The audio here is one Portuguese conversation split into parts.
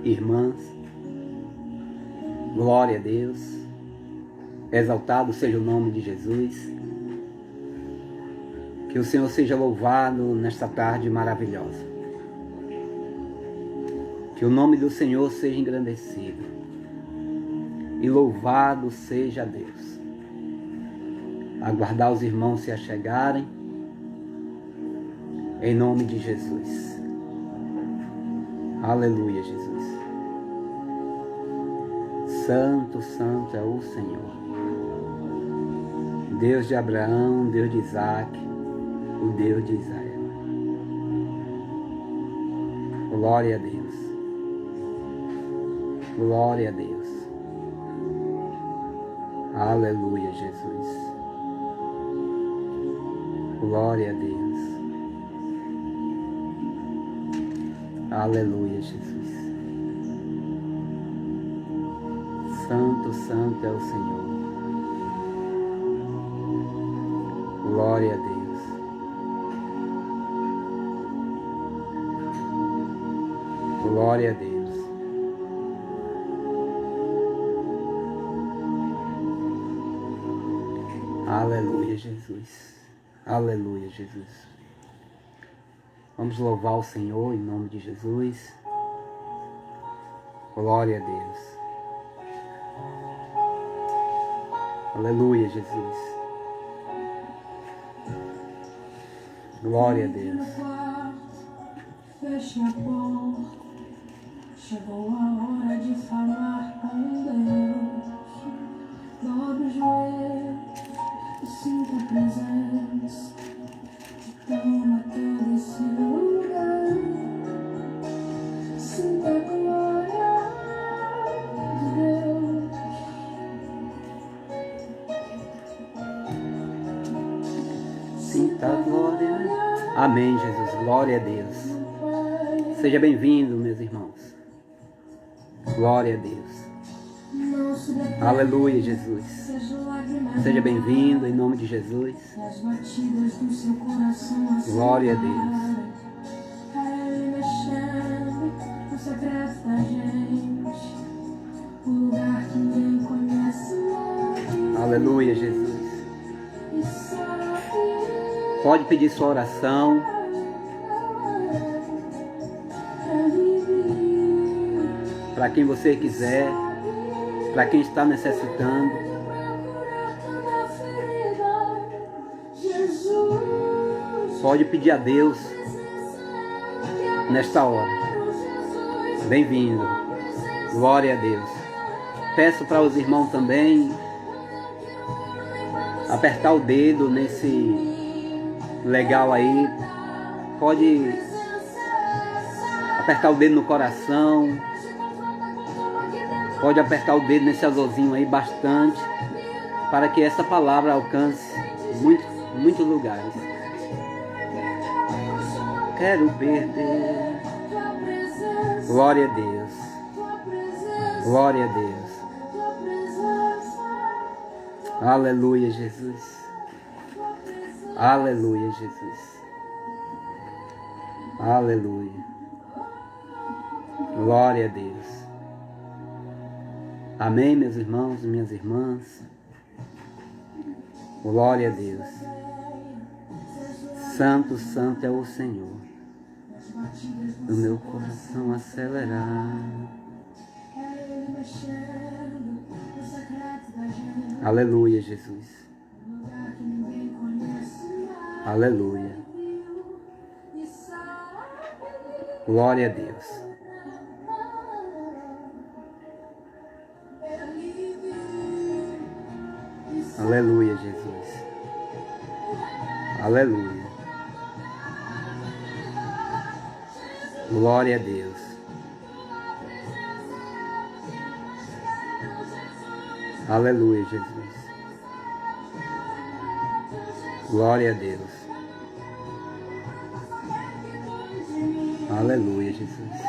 irmãs. Glória a Deus. Exaltado seja o nome de Jesus. Que o Senhor seja louvado nesta tarde maravilhosa. Que o nome do Senhor seja engrandecido. E louvado seja Deus. Aguardar os irmãos se achegarem. Em nome de Jesus. Aleluia, Jesus. Santo, santo é o Senhor. Deus de Abraão, Deus de Isaac, o Deus de Israel. Glória a Deus. Glória a Deus. Aleluia, Jesus. Glória a Deus. Aleluia, Jesus. Santo, santo é o Senhor. Glória a Deus. Glória a Deus. Aleluia, Jesus. Aleluia, Jesus. Vamos louvar o Senhor em nome de Jesus. Glória a Deus. Aleluia, Jesus. Glória a Deus. Feche a porta. Chegou a hora de falar com Deus. Dobre os joelhos e sinta a presença. Toma todo esse lugar. Sinta a glória de Deus. Sinta a glória. Amém, Jesus. Glória a Deus. Seja bem-vindo, meus irmãos. Glória a Deus. Aleluia, Jesus. Seja bem-vindo em nome de Jesus. Glória a Deus. Aleluia, Jesus. Pode pedir sua oração. Para quem você quiser, para quem está necessitando. Pode pedir a Deus nesta hora. Bem-vindo. Glória a Deus. Peço para os irmãos também apertar o dedo nesse legal aí. Pode apertar o dedo no coração. Pode apertar o dedo nesse azulzinho aí bastante, para que essa palavra alcance muitos lugares. Quero perder. Glória a Deus. Glória a Deus. Aleluia, Jesus. Aleluia, Jesus. Aleluia. Glória a Deus. Amém, meus irmãos e minhas irmãs. Glória a Deus. Santo, santo é o Senhor. O meu coração acelerar. Aleluia, Jesus. Aleluia. Glória a Deus. Aleluia, Jesus. Aleluia. Glória a Deus. Aleluia, Jesus. Glória a Deus. Aleluia, Jesus.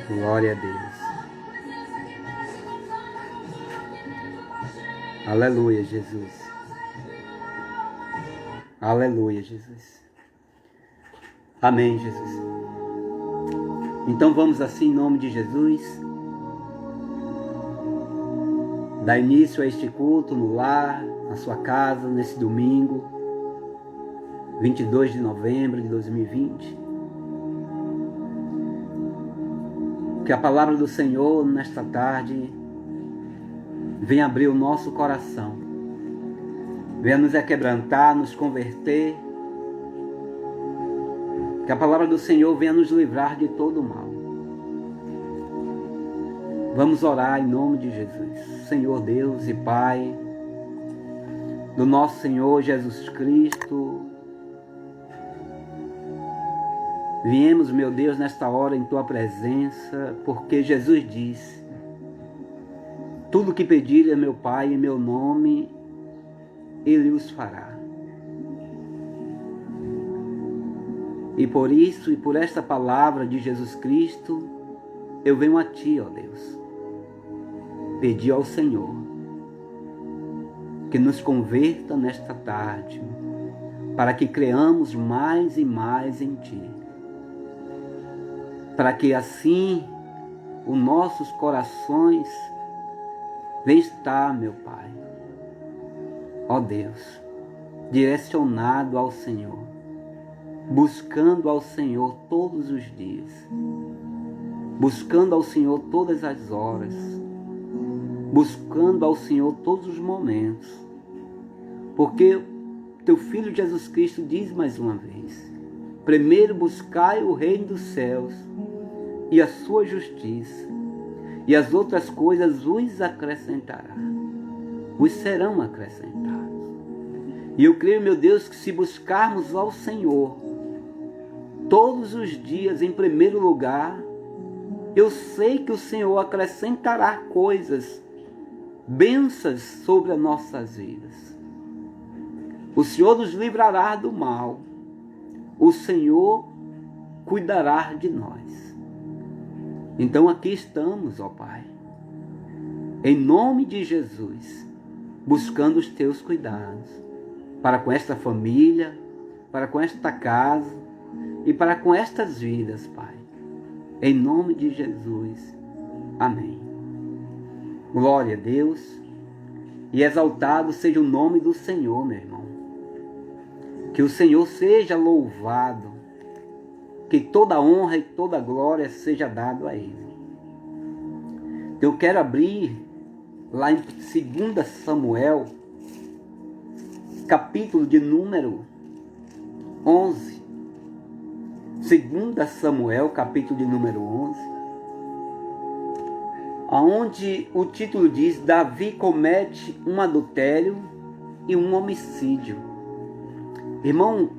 Glória a Deus. Aleluia, Jesus. Aleluia, Jesus. Amém, Jesus. Então vamos assim, em nome de Jesus, dar início a este culto no lar, na sua casa, nesse domingo, 22 de novembro de 2020. Que a palavra do Senhor nesta tarde venha abrir o nosso coração, venha nos aquebrantar, nos converter. Que a palavra do Senhor venha nos livrar de todo o mal. Vamos orar em nome de Jesus. Senhor Deus e Pai do nosso Senhor Jesus Cristo, viemos, meu Deus, nesta hora em Tua presença, porque Jesus disse: tudo que pedirem a meu Pai em meu nome, Ele os fará. E por isso e por esta palavra de Jesus Cristo, eu venho a Ti, ó Deus, pedir ao Senhor que nos converta nesta tarde, para que creamos mais e mais em Ti, para que assim os nossos corações venham estar, meu Pai, ó Deus, direcionado ao Senhor, buscando ao Senhor todos os dias, buscando ao Senhor todas as horas, buscando ao Senhor todos os momentos, porque Teu Filho Jesus Cristo diz mais uma vez: primeiro buscai o reino dos céus e a sua justiça, e as outras coisas vos acrescentará, vos serão acrescentadas. E eu creio, meu Deus, que se buscarmos ao Senhor todos os dias, em primeiro lugar, eu sei que o Senhor acrescentará coisas, bênçãos sobre as nossas vidas. O Senhor nos livrará do mal. O Senhor cuidará de nós. Então aqui estamos, ó Pai, em nome de Jesus, buscando os Teus cuidados, para com esta família, para com esta casa, e para com estas vidas, Pai. Em nome de Jesus. Amém. Glória a Deus. E exaltado seja o nome do Senhor, meu irmão. Que o Senhor seja louvado. Que toda honra e toda glória seja dado a Ele. Eu quero abrir lá em 2 Samuel, capítulo de número 11. 2 Samuel, capítulo de número 11, onde o título diz: Davi comete um adultério e um homicídio. Irmão,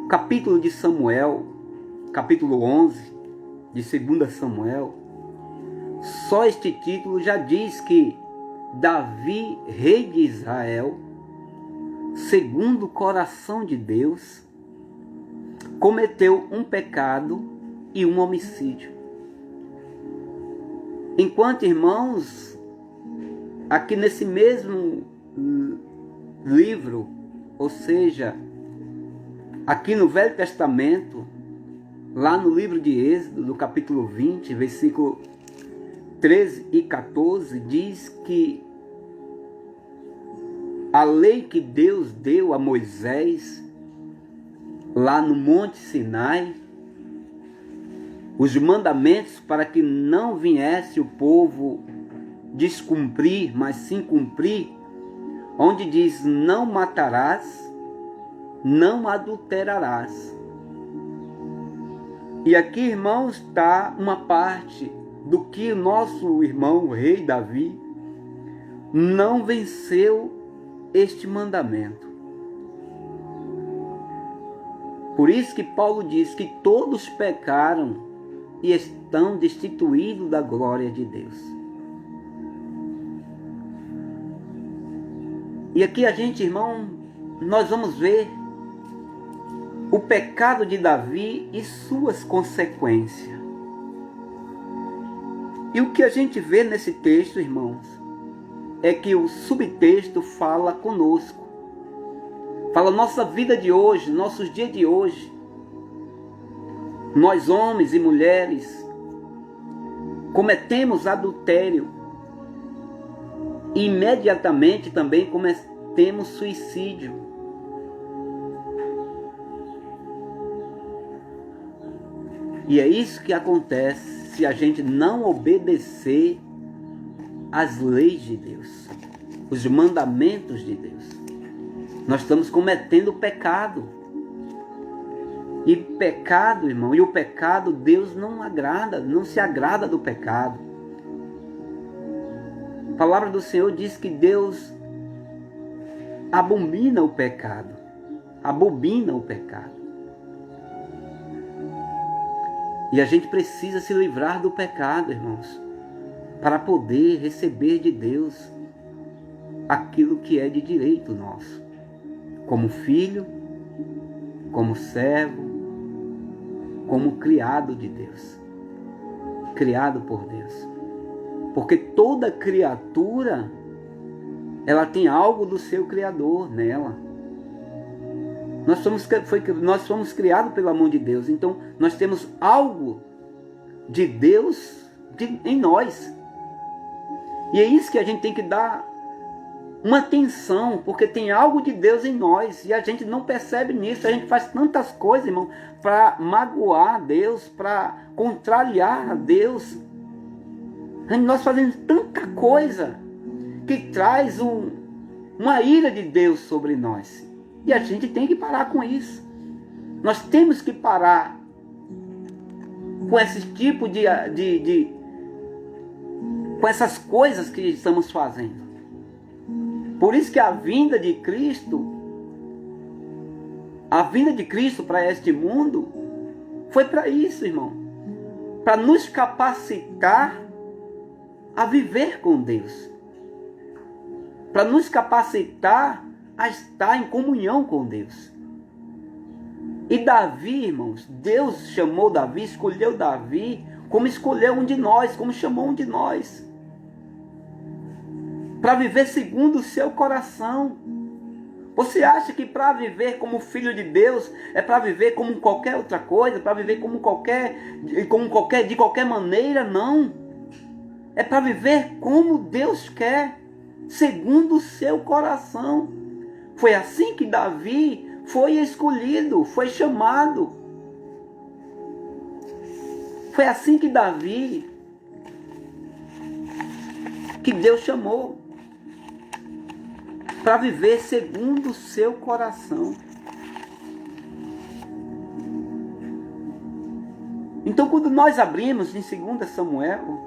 capítulo de Samuel, capítulo 11 de 2 Samuel, só este título já diz que Davi, rei de Israel, segundo o coração de Deus, cometeu um pecado e um homicídio. Enquanto, irmãos, aqui nesse mesmo livro, ou seja, aqui no Velho Testamento, lá no livro de Êxodo, no capítulo 20, versículo 13 e 14, diz que a lei que Deus deu a Moisés, lá no Monte Sinai, os mandamentos para que não viesse o povo descumprir, mas sim cumprir, onde diz: não matarás, não adulterarás. E aqui, irmãos, está uma parte do que o nosso irmão, o rei Davi, não venceu este mandamento. Por isso que Paulo diz que todos pecaram e estão destituídos da glória de Deus. E aqui a gente, irmão, nós vamos ver o pecado de Davi e suas consequências. E o que a gente vê nesse texto, irmãos, é que o subtexto fala conosco. Fala nossa vida de hoje, nossos dias de hoje. Nós, homens e mulheres, cometemos adultério. E imediatamente também cometemos suicídio. E é isso que acontece se a gente não obedecer às leis de Deus, os mandamentos de Deus. Nós estamos cometendo pecado. E pecado, irmão, e o pecado, Deus não agrada, não se agrada do pecado. A palavra do Senhor diz que Deus abomina o pecado. Abomina o pecado. E a gente precisa se livrar do pecado, irmãos, para poder receber de Deus aquilo que é de direito nosso, como filho, como servo, como criado de Deus, criado por Deus. Porque toda criatura, ela tem algo do seu Criador nela. Nós fomos criados pela mão de Deus, então nós temos algo de Deus em nós. E é isso que a gente tem que dar uma atenção, porque tem algo de Deus em nós e a gente não percebe nisso. A gente faz tantas coisas, irmão, para magoar a Deus, para contrariar a Deus. Nós fazemos tanta coisa que traz uma ira de Deus sobre nós. E a gente tem que parar com isso. Nós temos que parar com esse tipo com essas coisas que estamos fazendo. Por isso que a vinda de Cristo para este mundo foi para isso, irmão. Para nos capacitar a viver com Deus. Para nos capacitar a estar em comunhão com Deus. E Davi, irmãos, Deus chamou Davi, escolheu Davi, como escolheu um de nós, como chamou um de nós. Para viver segundo o seu coração. Você acha que para viver como filho de Deus é para viver como qualquer outra coisa, para viver de qualquer maneira? Não. É para viver como Deus quer, segundo o seu coração. Foi assim que Davi foi escolhido, foi chamado. Foi assim que Deus chamou. Para viver segundo o seu coração. Então, quando nós abrimos em 2 Samuel,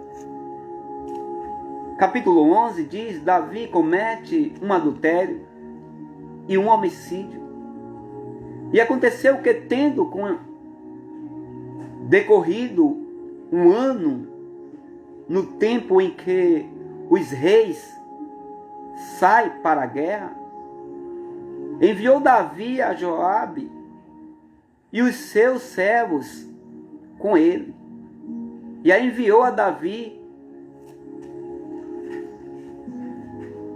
capítulo 11, diz: Davi comete um adultério e um homicídio. E aconteceu que, tendo decorrido um ano, no tempo em que os reis saem para a guerra, enviou Davi a Joabe e os seus servos com ele. E aí enviou a Davi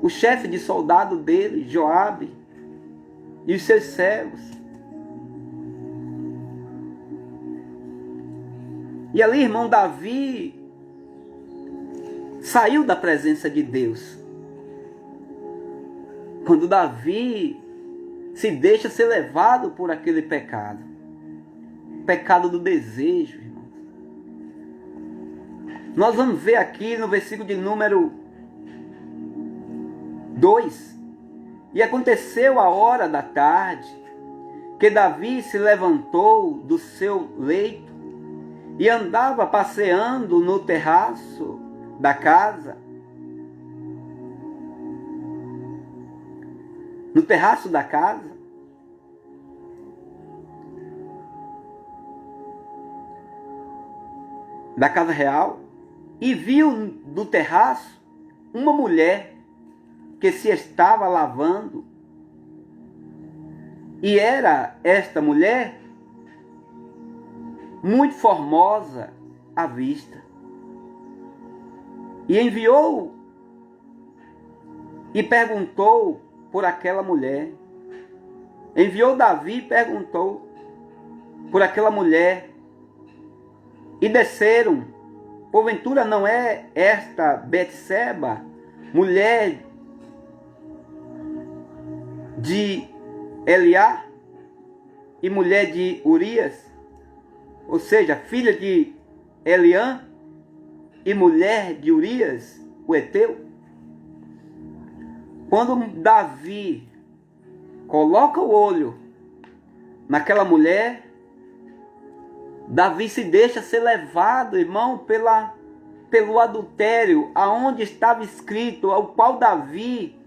o chefe de soldado dele, Joabe, e os seus servos. E ali, irmão, Davi saiu da presença de Deus. Quando Davi se deixa ser levado por aquele pecado. Pecado do desejo, irmão. Nós vamos ver aqui no versículo de número 2. E aconteceu a hora da tarde, que Davi se levantou do seu leito e andava passeando no terraço da casa. No terraço da casa. Da casa real. E viu do terraço uma mulher que se estava lavando. E era esta mulher muito formosa à vista. E enviou e perguntou por aquela mulher. Enviou Davi e perguntou por aquela mulher e desceram. Porventura não é esta Betseba, mulher de Eliá e mulher de Urias, ou seja, filha de Eliã e mulher de Urias, o Eteu? Quando Davi coloca o olho naquela mulher, Davi se deixa ser levado, irmão, pelo adultério, aonde estava escrito, ao qual Davi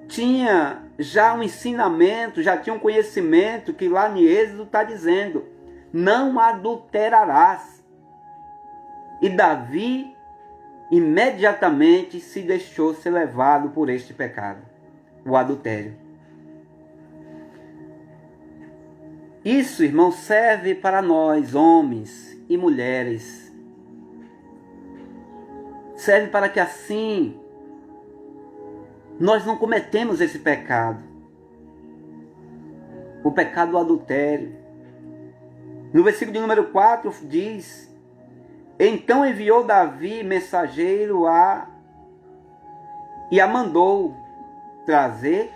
tinha já um ensinamento, já tinha um conhecimento, que lá em Êxodo está dizendo: não adulterarás. E Davi imediatamente se deixou ser levado por este pecado, o adultério. Isso, irmão, serve para nós, homens e mulheres. Serve para que assim nós não cometemos esse pecado. O pecado do adultério. No versículo de número 4 diz: então enviou Davi mensageiro e a mandou trazer,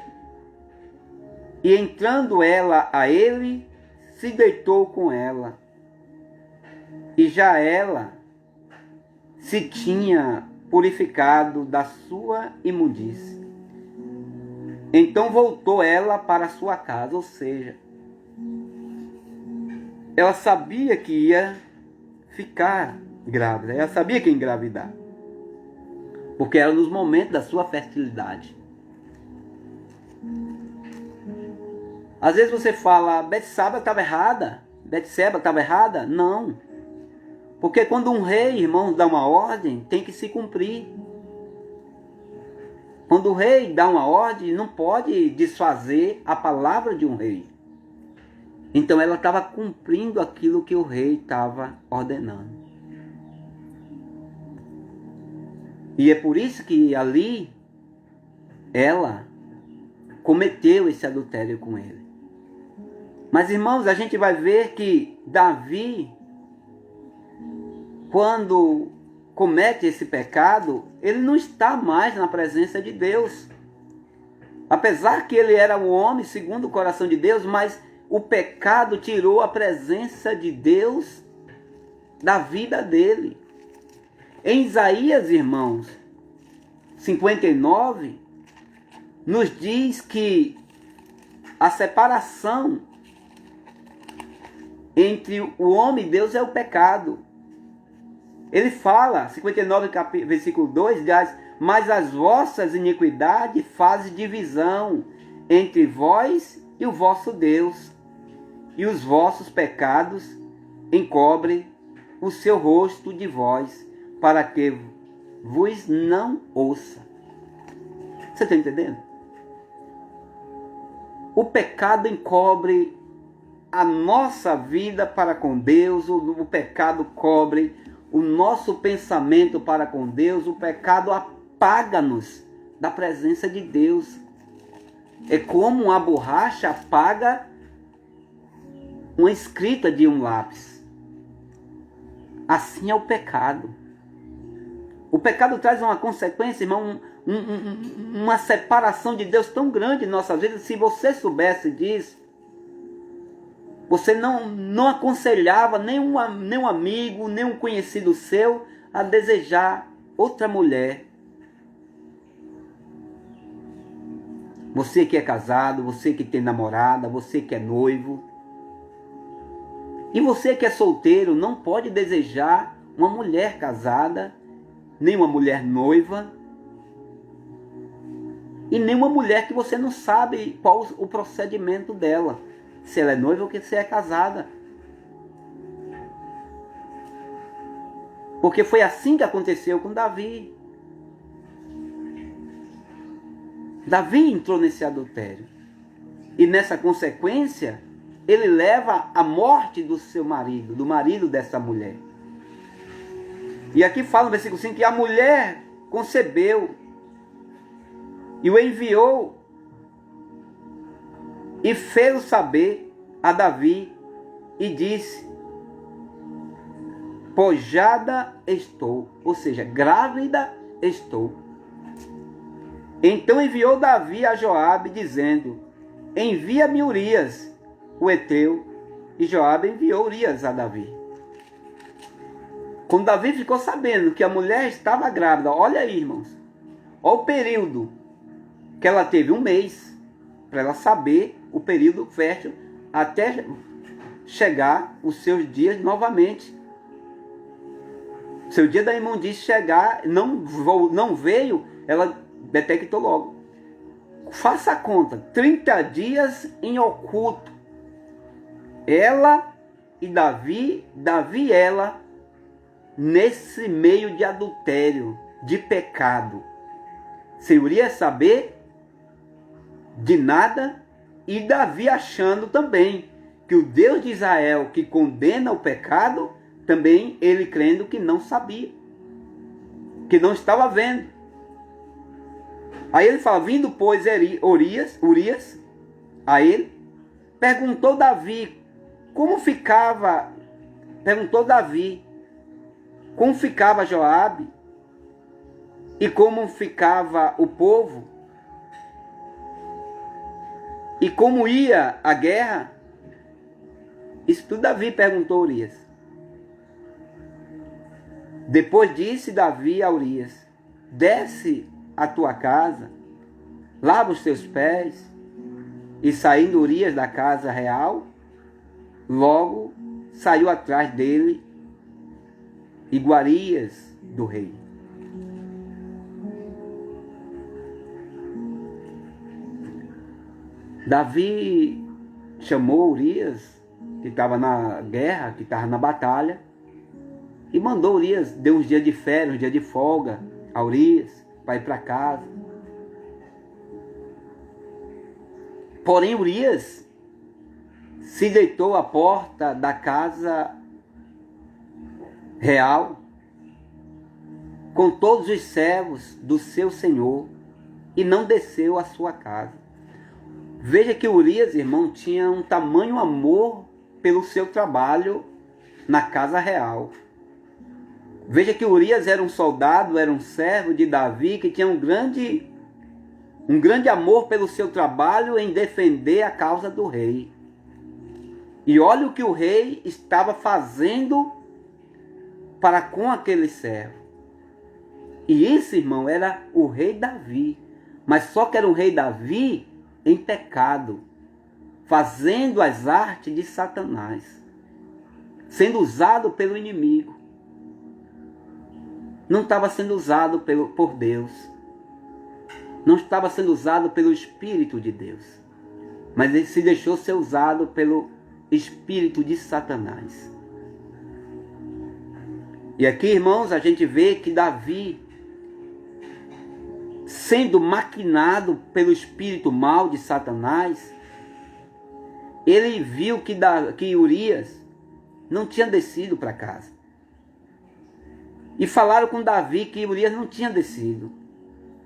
e entrando ela a ele, se deitou com ela. E já ela se tinha purificado da sua imundície. Então voltou ela para sua casa, ou seja, ela sabia que ia ficar grávida, ela sabia que ia engravidar, porque era nos momentos da sua fertilidade. Às vezes você fala, Betseba estava errada, Betseba estava errada? Não, porque quando um rei, irmãos, dá uma ordem, tem que se cumprir. Quando o rei dá uma ordem, não pode desfazer a palavra de um rei. Então ela estava cumprindo aquilo que o rei estava ordenando. E é por isso que ali ela cometeu esse adultério com ele. Mas, irmãos, a gente vai ver que Davi, quando comete esse pecado, ele não está mais na presença de Deus. Apesar que ele era um homem segundo o coração de Deus, mas o pecado tirou a presença de Deus da vida dele. Em Isaías, irmãos, 59, nos diz que a separação entre o homem e Deus é o pecado. Ele fala, 59, versículo 2, diz: mas as vossas iniquidades fazem divisão entre vós e o vosso Deus, e os vossos pecados encobrem o seu rosto de vós, para que vos não ouça. Você está entendendo? O pecado encobre a nossa vida para com Deus, o pecado cobre o nosso pensamento para com Deus, o pecado apaga-nos da presença de Deus. É como uma borracha apaga uma escrita de um lápis. Assim é o pecado. O pecado traz uma consequência, irmão, uma separação de Deus tão grande em nossas vidas. Se você soubesse disso, você não aconselhava nenhum amigo, nenhum conhecido seu a desejar outra mulher. Você que é casado, você que tem namorada, você que é noivo. E você que é solteiro não pode desejar uma mulher casada, nem uma mulher noiva, e nem uma mulher que você não sabe qual o procedimento dela. Se ela é noiva ou se é casada. Porque foi assim que aconteceu com Davi. Davi entrou nesse adultério. E nessa consequência, ele leva à morte do seu marido, do marido dessa mulher. E aqui fala no versículo 5 que a mulher concebeu e o enviou e fez saber a Davi e disse: pojada estou, ou seja, grávida estou. Então enviou Davi a Joabe, dizendo: envia-me Urias, o heteu. E Joabe enviou Urias a Davi. Quando Davi ficou sabendo que a mulher estava grávida, olha aí, irmãos, olha o período que ela teve, 1 mês, para ela saber o período fértil, até chegar os seus dias novamente. Seu dia da imundície chegar, não veio, ela detectou logo. Faça a conta, 30 dias em oculto. Ela e Davi e ela, nesse meio de adultério, de pecado. Sem Urias saber de nada, e Davi achando também que o Deus de Israel, que condena o pecado, também ele crendo que não sabia, que não estava vendo. Aí ele fala: vindo pois Urias a ele, perguntou Davi como ficava Joabe e como ficava o povo e como ia a guerra. Isso tudo Davi perguntou a Urias. Depois disse Davi a Urias: desce à tua casa, lava os teus pés. E saindo Urias da casa real, logo saiu atrás dele iguarias do rei. Davi chamou Urias, que estava na guerra, que estava na batalha, e mandou Urias, deu uns dias de férias, uns dias de folga a Urias, para ir para casa. Porém, Urias se deitou à porta da casa real, com todos os servos do seu senhor, e não desceu à sua casa. Veja que Urias, irmão, tinha um tamanho amor pelo seu trabalho na casa real. Veja que Urias era um soldado, era um servo de Davi, que tinha um grande amor pelo seu trabalho em defender a causa do rei. E olha o que o rei estava fazendo para com aquele servo. E esse, irmão, era o rei Davi. Mas só que era o rei Davi em pecado, fazendo as artes de Satanás, sendo usado pelo inimigo. Não estava sendo usado por Deus. Não estava sendo usado pelo Espírito de Deus. Mas ele se deixou ser usado pelo Espírito de Satanás. E aqui, irmãos, a gente vê que Davi, sendo maquinado pelo espírito mal de Satanás, ele viu que Urias não tinha descido para casa. E falaram com Davi que Urias não tinha descido.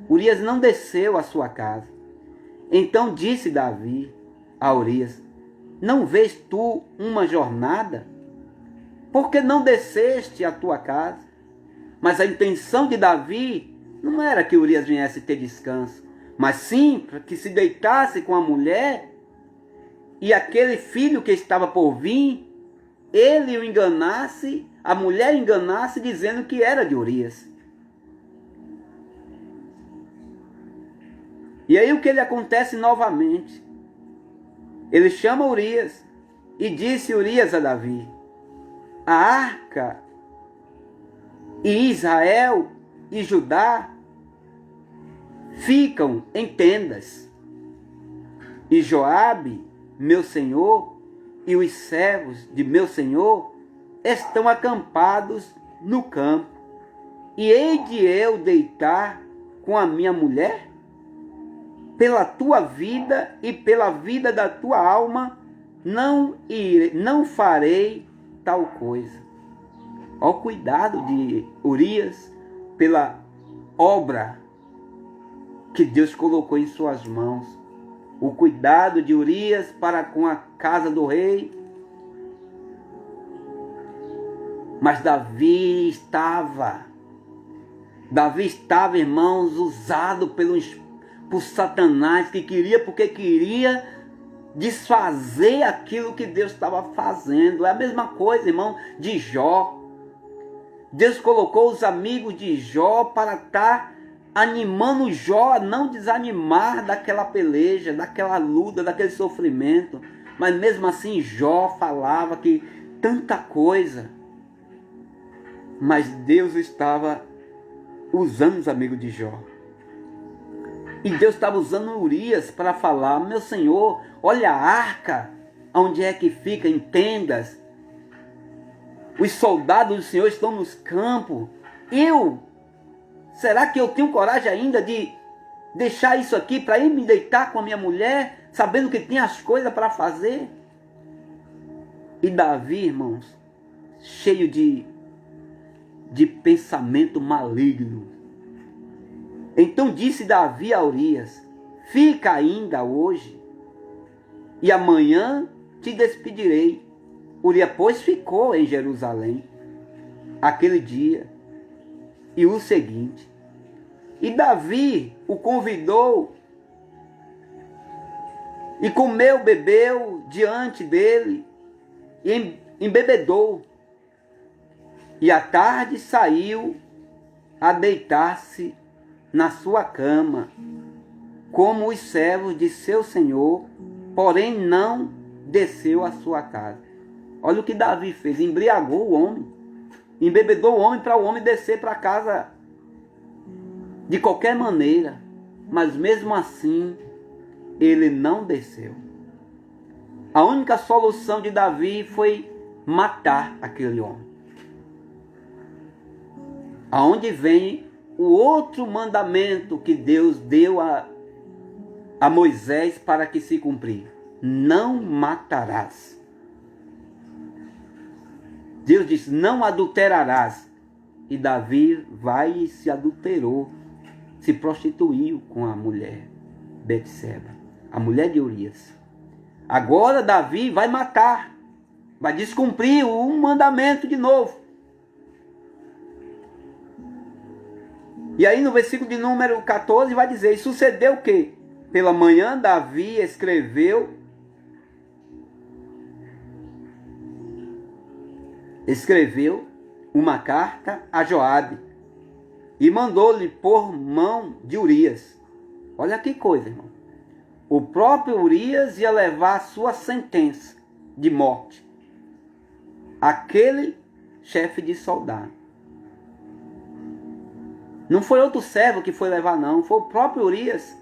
Urias não desceu à sua casa. Então disse Davi a Urias: não vês tu uma jornada? Por que não desceste à tua casa? Mas a intenção de Davi não era que Urias viesse ter descanso, mas sim para que se deitasse com a mulher, e aquele filho que estava por vir, ele o enganasse, a mulher enganasse, dizendo que era de Urias. E aí o que ele acontece novamente? Ele chama Urias e disse Urias a Davi: a arca e Israel e Judá ficam em tendas, e Joabe, meu senhor, e os servos de meu senhor estão acampados no campo. E hei de eu deitar com a minha mulher? Pela tua vida e pela vida da tua alma, não farei tal coisa. Ó, o cuidado de Urias pela obra que Deus colocou em suas mãos. O cuidado de Urias para com a casa do rei. Mas Davi estava, irmãos, usado por Satanás, que queria, porque queria desfazer aquilo que Deus estava fazendo. É a mesma coisa, irmão, de Jó. Deus colocou os amigos de Jó para estar animando Jó a não desanimar daquela peleja, daquela luta, daquele sofrimento. Mas mesmo assim Jó falava que tanta coisa. Mas Deus estava usando os amigos de Jó. E Deus estava usando Urias para falar: meu Senhor, olha a arca, onde é que fica, em tendas. Os soldados do Senhor estão nos campos. Será que eu tenho coragem ainda de deixar isso aqui para ir me deitar com a minha mulher, sabendo que tem as coisas para fazer? E Davi, irmãos, cheio de pensamento maligno. Então disse Davi a Urias: fica ainda hoje, e amanhã te despedirei. Urias, pois, ficou em Jerusalém aquele dia e o seguinte. E Davi o convidou e comeu, bebeu diante dele e embebedou. E à tarde saiu a deitar-se na sua cama, como os servos de seu senhor, porém não desceu à sua casa. Olha o que Davi fez: embriagou o homem, embebedou o homem para o homem descer para casa de qualquer maneira. Mas mesmo assim, ele não desceu. A única solução de Davi foi matar aquele homem. Aonde vem o outro mandamento que Deus deu a Moisés para que se cumprir: não matarás. Deus disse: não adulterarás. E Davi vai e se adulterou, se prostituiu com a mulher Betseba, a mulher de Urias. Agora Davi vai matar, vai descumprir um mandamento de novo. E aí no versículo de número 14 vai dizer: e sucedeu que pela manhã Davi escreveu uma carta a Joabe e mandou-lhe por mão de Urias. Olha que coisa, irmão. O próprio Urias ia levar a sua sentença de morte. Aquele chefe de soldado. Não foi outro servo que foi levar, não. Foi o próprio Urias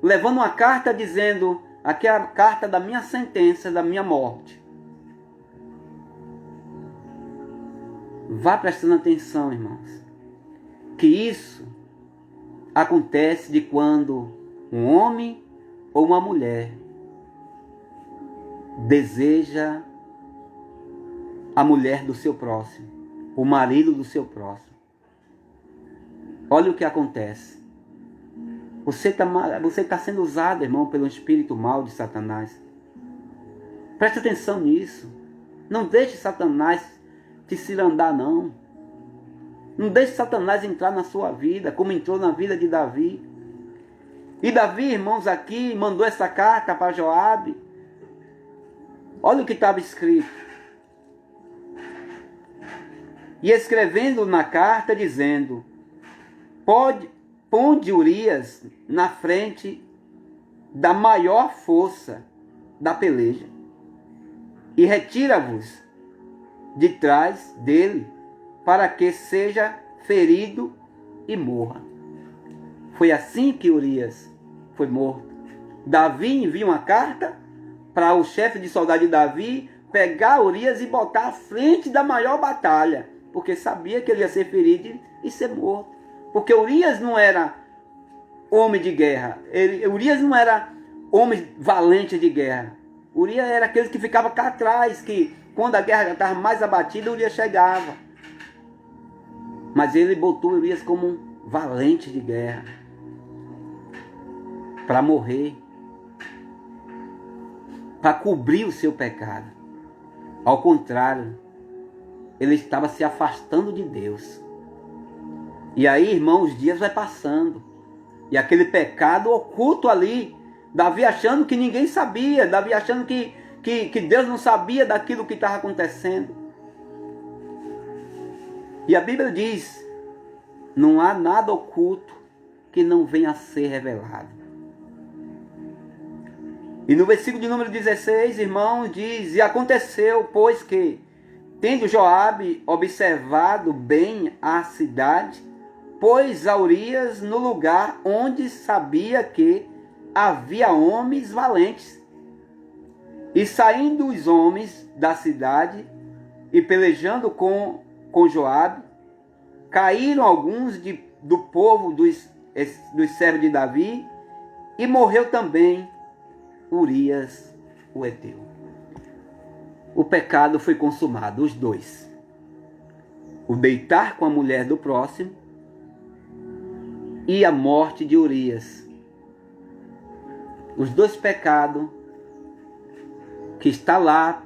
levando uma carta dizendo: aqui é a carta da minha sentença, da minha morte. Vá prestando atenção, irmãos, que isso acontece de quando um homem ou uma mulher deseja a mulher do seu próximo, o marido do seu próximo. Olha o que acontece. Você está sendo usado, irmão, pelo espírito mau de Satanás. Preste atenção nisso. Não deixe Satanás te cirandar, não. Não deixe Satanás entrar na sua vida, como entrou na vida de Davi. E Davi, irmãos, aqui mandou essa carta para Joabe. Olha o que estava escrito. E escrevendo na carta, dizendo: ponde Urias na frente da maior força da peleja, e retira-vos de trás dele, para que seja ferido e morra. Foi assim que Urias foi morto. Davi envia uma carta para o chefe de soldado de Davi pegar Urias e botar à frente da maior batalha, porque sabia que ele ia ser ferido e ser morto. Porque Urias não era homem de guerra. Urias não era homem valente de guerra. Urias era aquele que ficava cá atrás, que quando a guerra estava mais abatida, Urias chegava. Mas ele botou Urias como um valente de guerra, para morrer, para cobrir o seu pecado. Ao contrário, ele estava se afastando de Deus. E aí, irmão, os dias vai passando. E aquele pecado oculto ali, Davi achando que ninguém sabia, Davi achando que Deus não sabia daquilo que estava acontecendo. E a Bíblia diz, não há nada oculto que não venha a ser revelado. E no versículo de número 16, irmão, diz, e aconteceu, pois que, tendo Joabe observado bem a cidade, pôs a Urias no lugar onde sabia que havia homens valentes. E saindo os homens da cidade e pelejando com Joabe, caíram alguns do povo dos servos de Davi, e morreu também Urias o heteu. O pecado foi consumado, os dois. O deitar com a mulher do próximo e a morte de Urias. Os dois pecados que está lá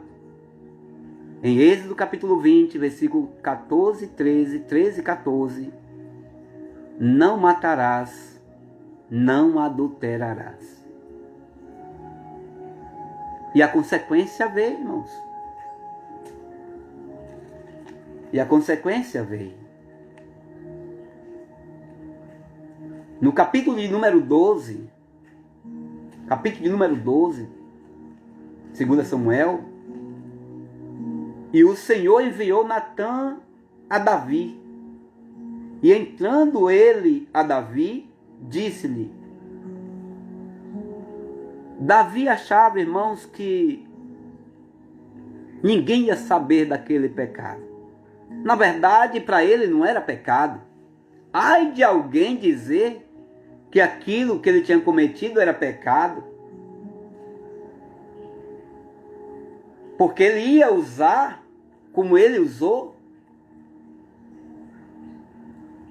em Êxodo capítulo 20, versículo 14, 13 e 14. Não matarás, não adulterarás. E a consequência veio, irmãos. E a consequência veio. No capítulo de número 12, 2 Samuel, e o Senhor enviou Natã a Davi. E entrando ele a Davi, disse-lhe, Davi achava, irmãos, que ninguém ia saber daquele pecado. Na verdade, para ele não era pecado. Ai de alguém dizer que aquilo que ele tinha cometido era pecado. Porque ele ia usar como ele usou.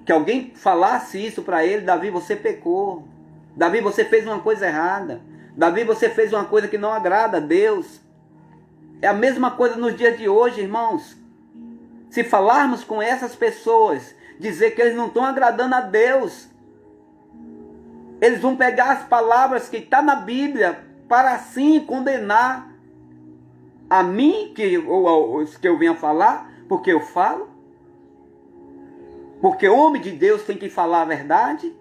Que alguém falasse isso para ele, Davi, você pecou. Davi, você fez uma coisa errada. Davi, você fez uma coisa que não agrada a Deus. É a mesma coisa nos dias de hoje, irmãos. Se falarmos com essas pessoas, dizer que eles não estão agradando a Deus, eles vão pegar as palavras que estão na Bíblia para assim condenar a mim, que eu venho falar, porque eu falo. Porque o homem de Deus tem que falar a verdade,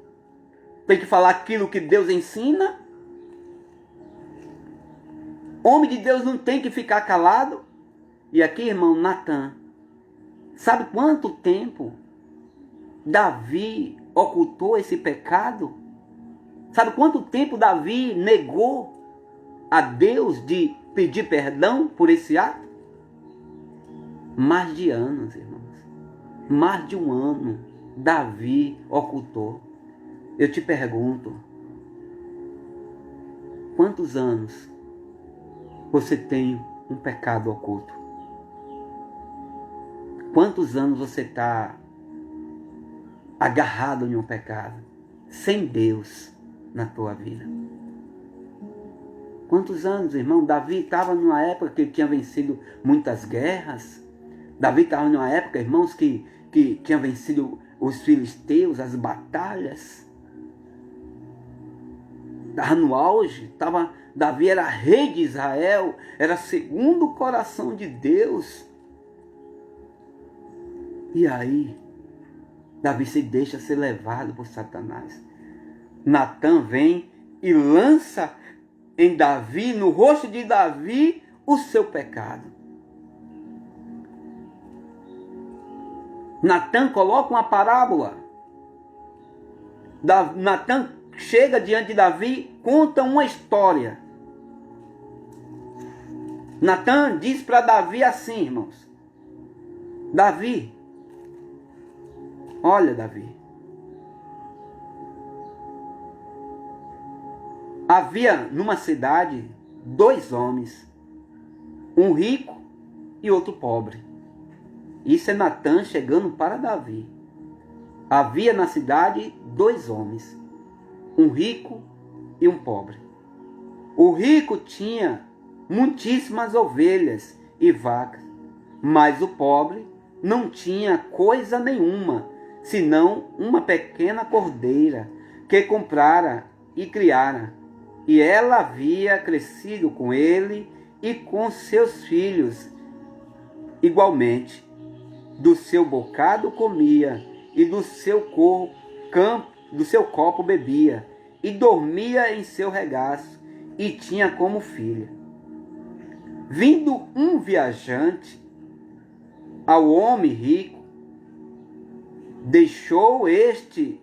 tem que falar aquilo que Deus ensina. Homem de Deus não tem que ficar calado. E aqui, irmão, Natã, sabe quanto tempo Davi ocultou esse pecado? Sabe quanto tempo Davi negou a Deus de pedir perdão por esse ato? Mais de anos, irmãos. Mais de um ano Davi ocultou. Eu te pergunto, quantos anos você tem um pecado oculto? Quantos anos você está agarrado em um pecado, sem Deus na tua vida? Quantos anos, irmão? Davi estava numa época que ele tinha vencido muitas guerras. Davi estava numa época, irmãos, que tinha vencido os filisteus, as batalhas. Estava no auge. Davi era rei de Israel, era segundo o coração de Deus. E aí, Davi se deixa ser levado por Satanás. Natã vem e lança em Davi, no rosto de Davi, o seu pecado. Natã coloca uma parábola. Natã chega diante de Davi, conta uma história. Natã diz para Davi assim, irmãos. Davi, olha, Davi. Havia numa cidade 2 homens, um rico e outro pobre. Isso é Natã chegando para Davi. Havia na cidade 2 homens, um rico e um pobre. O rico tinha muitíssimas ovelhas e vacas, mas o pobre não tinha coisa nenhuma, senão uma pequena cordeira que comprara e criara. E ela havia crescido com ele e com seus filhos igualmente. Do seu bocado comia, e do seu copo bebia, e dormia em seu regaço, e tinha como filha. Vindo um viajante ao homem rico, deixou este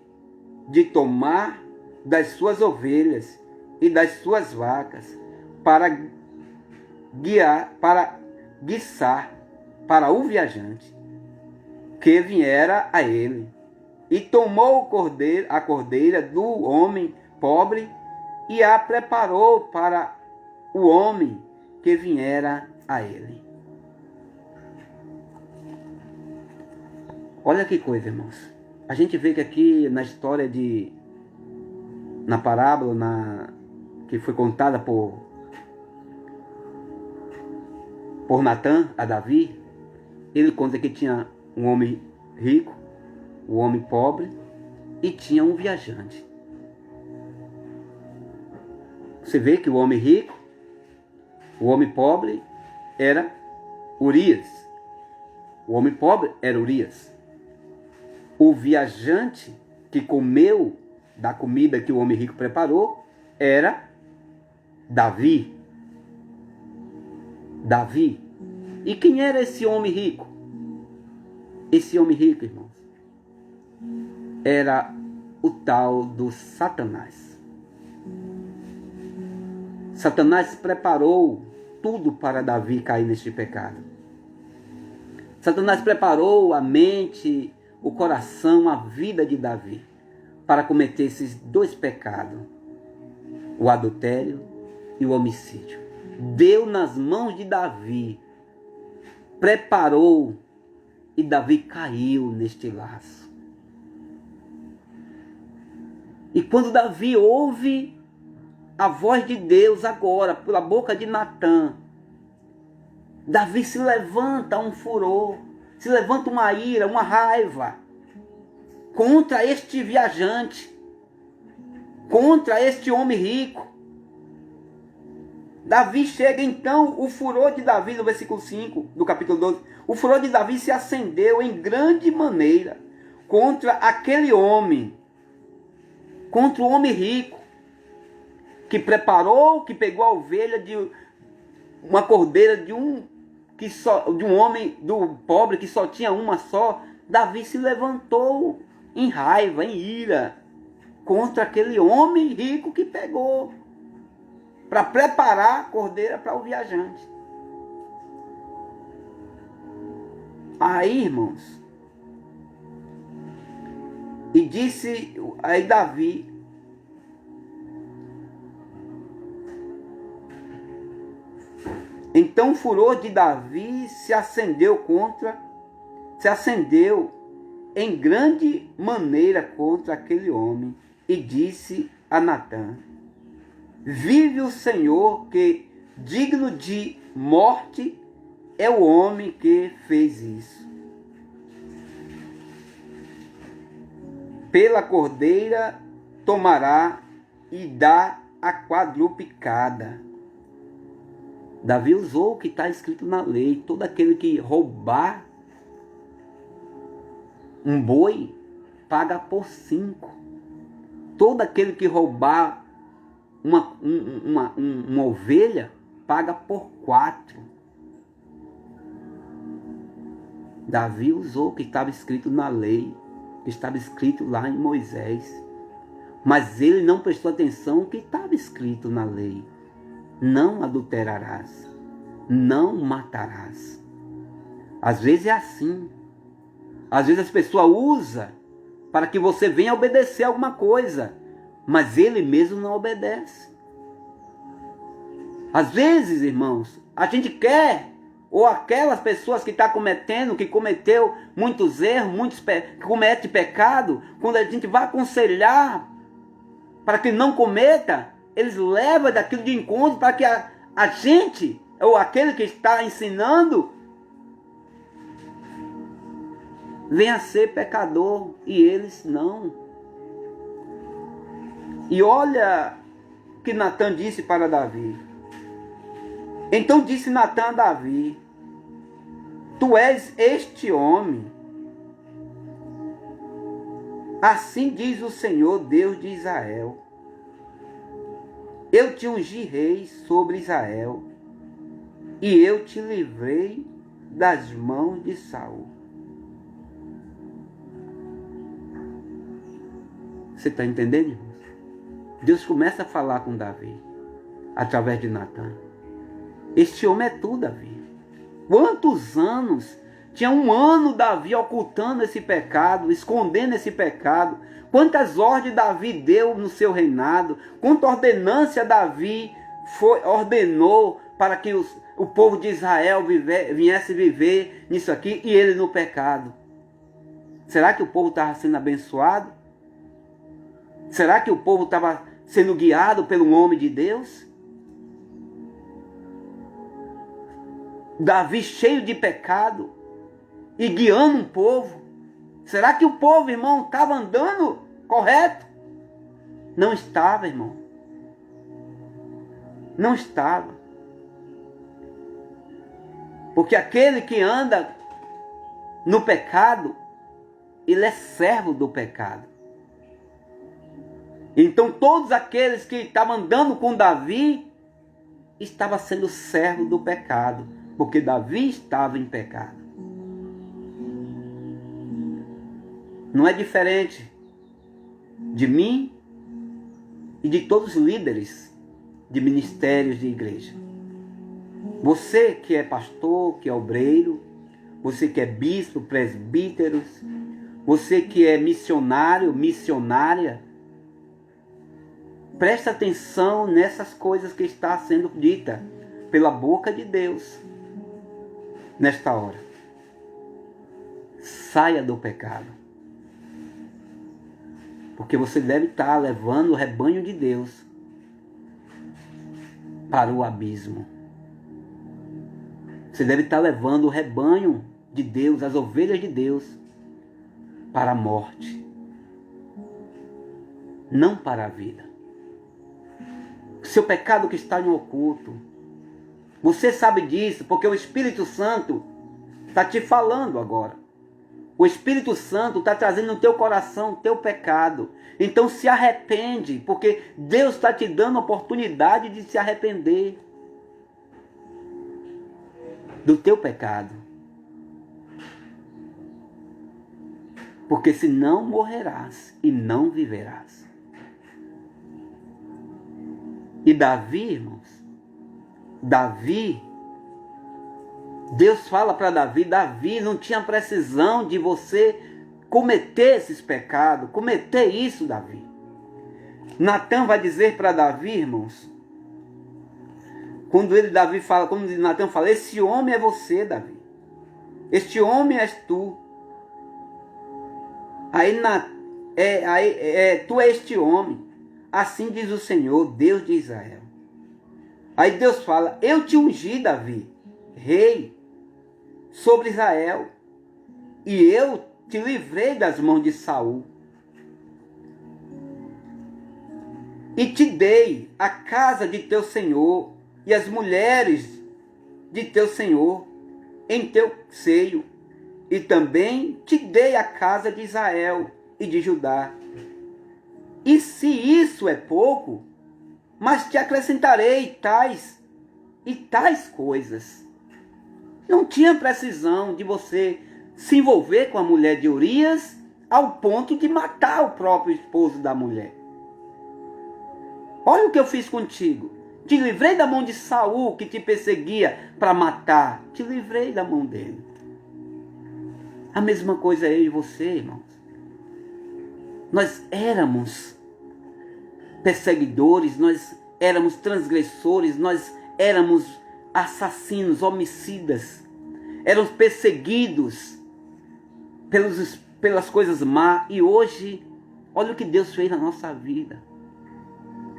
de tomar das suas ovelhas e das suas vacas para guiçar para o viajante que viera a ele, e tomou a cordeira do homem pobre e a preparou para o homem que viera a ele. Olha que coisa, irmãos. A gente vê que aqui na história na parábola que foi contada por Natã a Davi, ele conta que tinha um homem rico, um homem pobre e tinha um viajante. Você vê que o homem rico, o homem pobre era Urias. O homem pobre era Urias. O viajante que comeu da comida que o homem rico preparou era Davi. E quem era esse homem rico? Esse homem rico, irmãos, era o tal do Satanás. Satanás preparou tudo para Davi cair neste pecado. Satanás preparou a mente, o coração, a vida de Davi para cometer esses dois pecados, o adultério e o homicídio. Deu nas mãos de Davi, preparou, e Davi caiu neste laço. E quando Davi ouve a voz de Deus agora, pela boca de Natã, Davi se levanta um furor, se levanta uma ira, uma raiva contra este viajante, contra este homem rico. Davi chega então, o furor de Davi, no versículo 5 do capítulo 12, o furor de Davi se acendeu em grande maneira contra aquele homem, contra o homem rico, que preparou, que pegou a ovelha de uma cordeira de um homem, do pobre que só tinha uma só. Davi se levantou em raiva, em ira, contra aquele homem rico que pegou para preparar a cordeira para o viajante. Aí, irmãos, e disse aí Davi, então o furor de Davi se acendeu em grande maneira contra aquele homem, e disse a Natã: vive o Senhor, que digno de morte é o homem que fez isso. Pela cordeira tomará e dá a quadruplicada. Davi usou o que está escrito na lei: todo aquele que roubar um boi paga por 5. Todo aquele que roubar uma ovelha paga por 4. Davi usou o que estava escrito na lei, que estava escrito lá em Moisés. Mas ele não prestou atenção ao que estava escrito na lei: não adulterarás, não matarás. Às vezes é assim. Às vezes as pessoas usam para que você venha obedecer alguma coisa, mas ele mesmo não obedece. Às vezes, irmãos, a gente quer, ou aquelas pessoas que que cometeu muitos erros, que comete pecado, quando a gente vai aconselhar para que não cometa, eles levam daquilo de encontro para que a gente, ou aquele que está ensinando, venha ser pecador e eles não. E olha o que Natã disse para Davi. Então disse Natã a Davi: tu és este homem. Assim diz o Senhor, Deus de Israel: eu te ungi rei sobre Israel, e eu te livrei das mãos de Saul. Você está entendendo, irmãos? Deus começa a falar com Davi, através de Natã. Este homem é tu, Davi. Quantos anos? Tinha 1 ano Davi ocultando esse pecado, escondendo esse pecado. Quantas ordens Davi deu no seu reinado. Quanta ordenância Davi ordenou para que o povo de Israel viesse viver nisso aqui e ele no pecado. Será que o povo estava sendo abençoado? Será que o povo estava sendo guiado pelo homem de Deus? Davi cheio de pecado e guiando um povo. Será que o povo, irmão, estava andando correto? Não estava, irmão. Não estava. Porque aquele que anda no pecado, ele é servo do pecado. Então todos aqueles que estavam andando com Davi estavam sendo servo do pecado, porque Davi estava em pecado. Não é diferente de mim e de todos os líderes de ministérios de igreja. Você que é pastor, que é obreiro, você que é bispo, presbíteros, você que é missionário, missionária, presta atenção nessas coisas que está sendo dita pela boca de Deus nesta hora. Saia do pecado. Porque você deve estar levando o rebanho de Deus para o abismo. Você deve estar levando o rebanho de Deus, as ovelhas de Deus, para a morte. Não para a vida. Seu pecado que está em oculto. Você sabe disso, porque o Espírito Santo está te falando agora. O Espírito Santo está trazendo no teu coração o teu pecado. Então se arrepende, porque Deus está te dando a oportunidade de se arrepender do teu pecado. Porque senão morrerás e não viverás. E Davi, irmãos, Deus fala para Davi, Davi não tinha precisão de você cometer esses pecados, cometer isso, Davi. Natã vai dizer para Davi, irmãos, quando Natã fala, esse homem é você, Davi. Este homem és tu. Tu és este homem. Assim diz o Senhor, Deus de Israel. Aí Deus fala, eu te ungi, Davi, rei sobre Israel, e eu te livrei das mãos de Saul. E te dei a casa de teu senhor e as mulheres de teu senhor em teu seio. E também te dei a casa de Israel e de Judá. E se isso é pouco, mas te acrescentarei tais coisas. Não tinha precisão de você se envolver com a mulher de Urias ao ponto de matar o próprio esposo da mulher. Olha o que eu fiz contigo. Te livrei da mão de Saul, que te perseguia para matar. Te livrei da mão dele. A mesma coisa eu e você, irmãos. Nós éramos perseguidores, nós éramos transgressores, nós éramos assassinos, homicidas. Éramos perseguidos pelas coisas más. E hoje, olha o que Deus fez na nossa vida.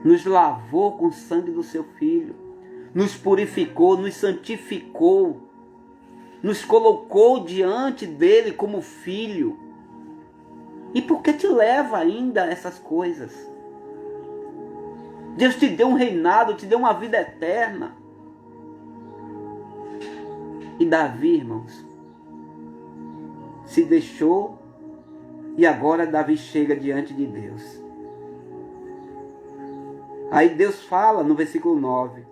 Nos lavou com o sangue do seu Filho. Nos purificou, nos santificou. nos colocou diante dele como filho. E por que te leva ainda a essas coisas? Deus te deu um reinado, te deu uma vida eterna. E Davi, irmãos, se deixou e agora Davi chega diante de Deus. Aí Deus fala no versículo 9: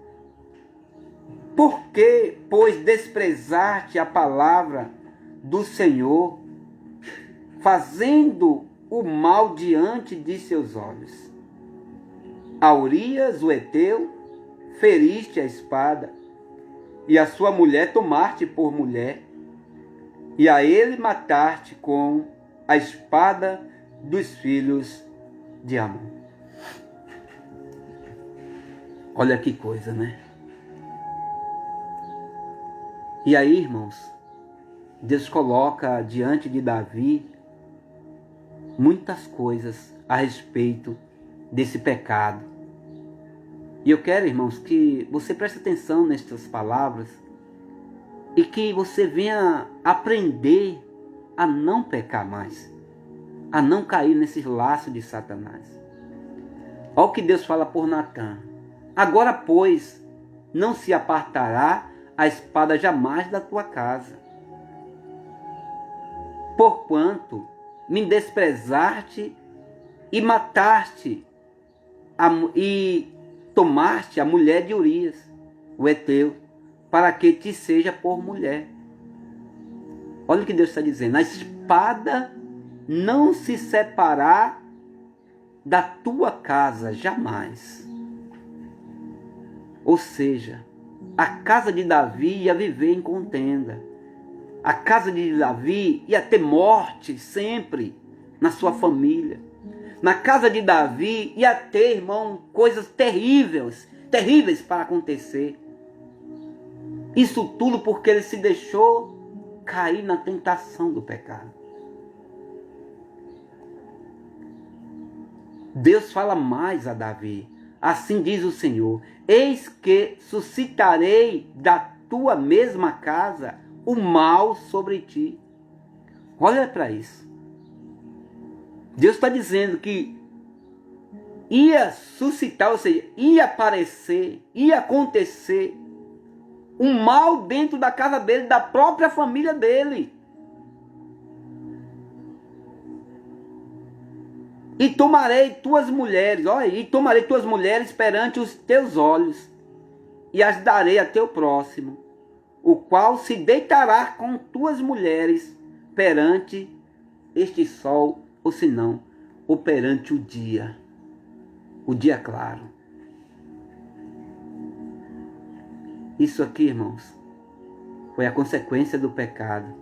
por que, pois, desprezaste a palavra do Senhor, fazendo o mal diante de seus olhos? A Urias, o heteu, feriste a espada, e a sua mulher tomaste por mulher, e a ele mataste com a espada dos filhos de Amon. Olha que coisa, né? E aí, irmãos, Deus coloca diante de Davi muitas coisas a respeito desse pecado. E eu quero, irmãos, que você preste atenção nestas palavras e que você venha aprender a não pecar mais, a não cair nesse laço de Satanás. Olha o que Deus fala por Natã: agora, pois, não se apartará a espada jamais da tua casa, porquanto me desprezaste e mataste e tomaste a mulher de Urias, o heteu, para que te seja por mulher. Olha o que Deus está dizendo: a espada não se separar da tua casa jamais. Ou seja, a casa de Davi ia viver em contenda. A casa de Davi ia ter morte sempre na sua família. Na casa de Davi ia ter, irmão, coisas terríveis para acontecer. Isso tudo porque ele se deixou cair na tentação do pecado. Deus fala mais a Davi: assim diz o Senhor, eis que suscitarei da tua mesma casa o mal sobre ti. Olha para isso. Deus está dizendo que ia suscitar, ou seja, ia aparecer, ia acontecer um mal dentro da casa dele, da própria família dele. E tomarei tuas mulheres, olha aí, tomarei tuas mulheres perante os teus olhos, e as darei a teu próximo, o qual se deitará com tuas mulheres perante este sol, ou senão, ou perante o dia claro. Isso aqui, irmãos, foi a consequência do pecado.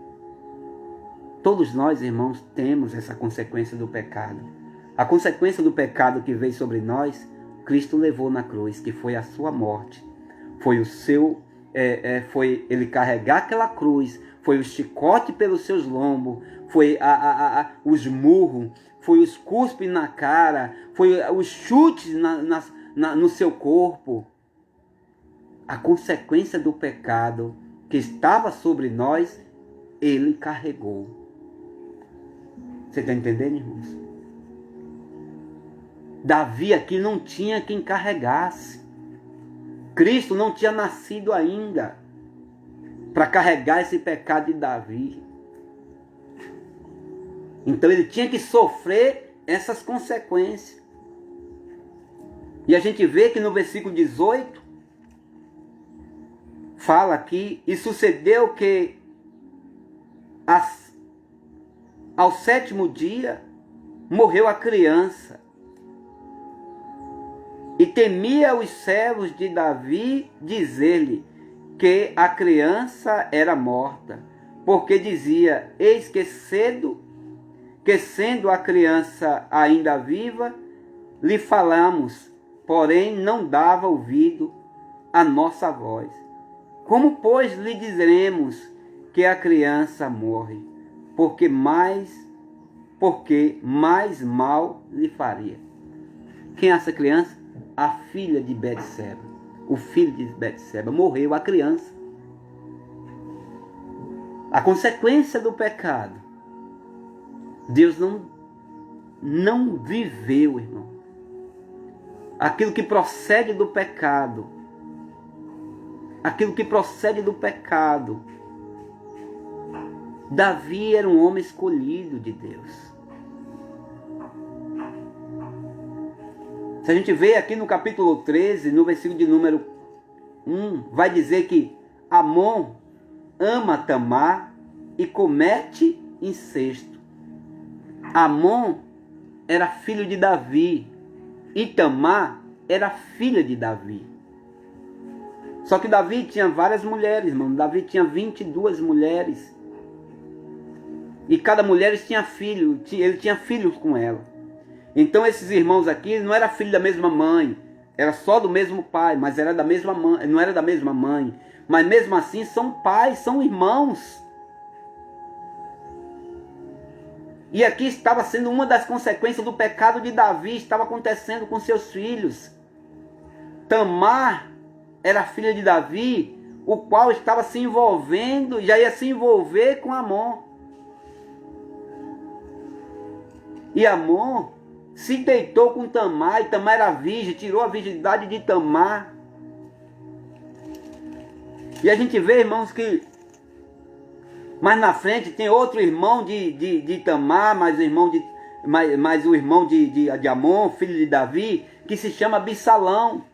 Todos nós, irmãos, temos essa consequência do pecado. A consequência do pecado que veio sobre nós, Cristo levou na cruz, que foi a sua morte. Foi o seu, foi ele carregar aquela cruz, foi o chicote pelos seus lombos, foi os murros, foi os cuspes na cara, foi os chutes no seu corpo. A consequência do pecado que estava sobre nós, ele carregou. Você está entendendo, irmãos? Davi aqui não tinha quem carregasse. Cristo não tinha nascido ainda para carregar esse pecado de Davi. Então ele tinha que sofrer essas consequências. E a gente vê que no versículo 18 fala aqui: e sucedeu que ao 7º dia morreu a criança. E temia os servos de Davi dizer-lhe que a criança era morta, porque dizia: eis que sendo a criança ainda viva, lhe falamos, porém não dava ouvido à nossa voz. Como, pois, lhe diremos que a criança morre, porque mais mal lhe faria? Quem é essa criança? A filha de Betseba, o filho de Betseba. Morreu a criança. A consequência do pecado. Deus não viveu, irmão. Aquilo que procede do pecado. Aquilo que procede do pecado. Davi era um homem escolhido de Deus. Se a gente vê aqui no capítulo 13, no versículo de número 1, vai dizer que Amon ama Tamar e comete incesto. Amon era filho de Davi e Tamar era filha de Davi. Só que Davi tinha várias mulheres, irmão. Davi tinha 22 mulheres. E cada mulher tinha filho, ele tinha filhos com ela. Então esses irmãos aqui não eram filhos da mesma mãe, era só do mesmo pai, mas era da mesma mãe, não era da mesma mãe. Mas mesmo assim são pais, são irmãos. E aqui estava sendo uma das consequências do pecado de Davi, estava acontecendo com seus filhos. Tamar era filha de Davi, o qual estava se envolvendo, já ia se envolver com Amon. E Amon se deitou com Tamar, e Tamar era virgem, tirou a virgindade de Tamar. E a gente vê, irmãos, que mais na frente tem outro irmão de Tamar, mais o irmão de Amon, filho de Davi, que se chama Absalão.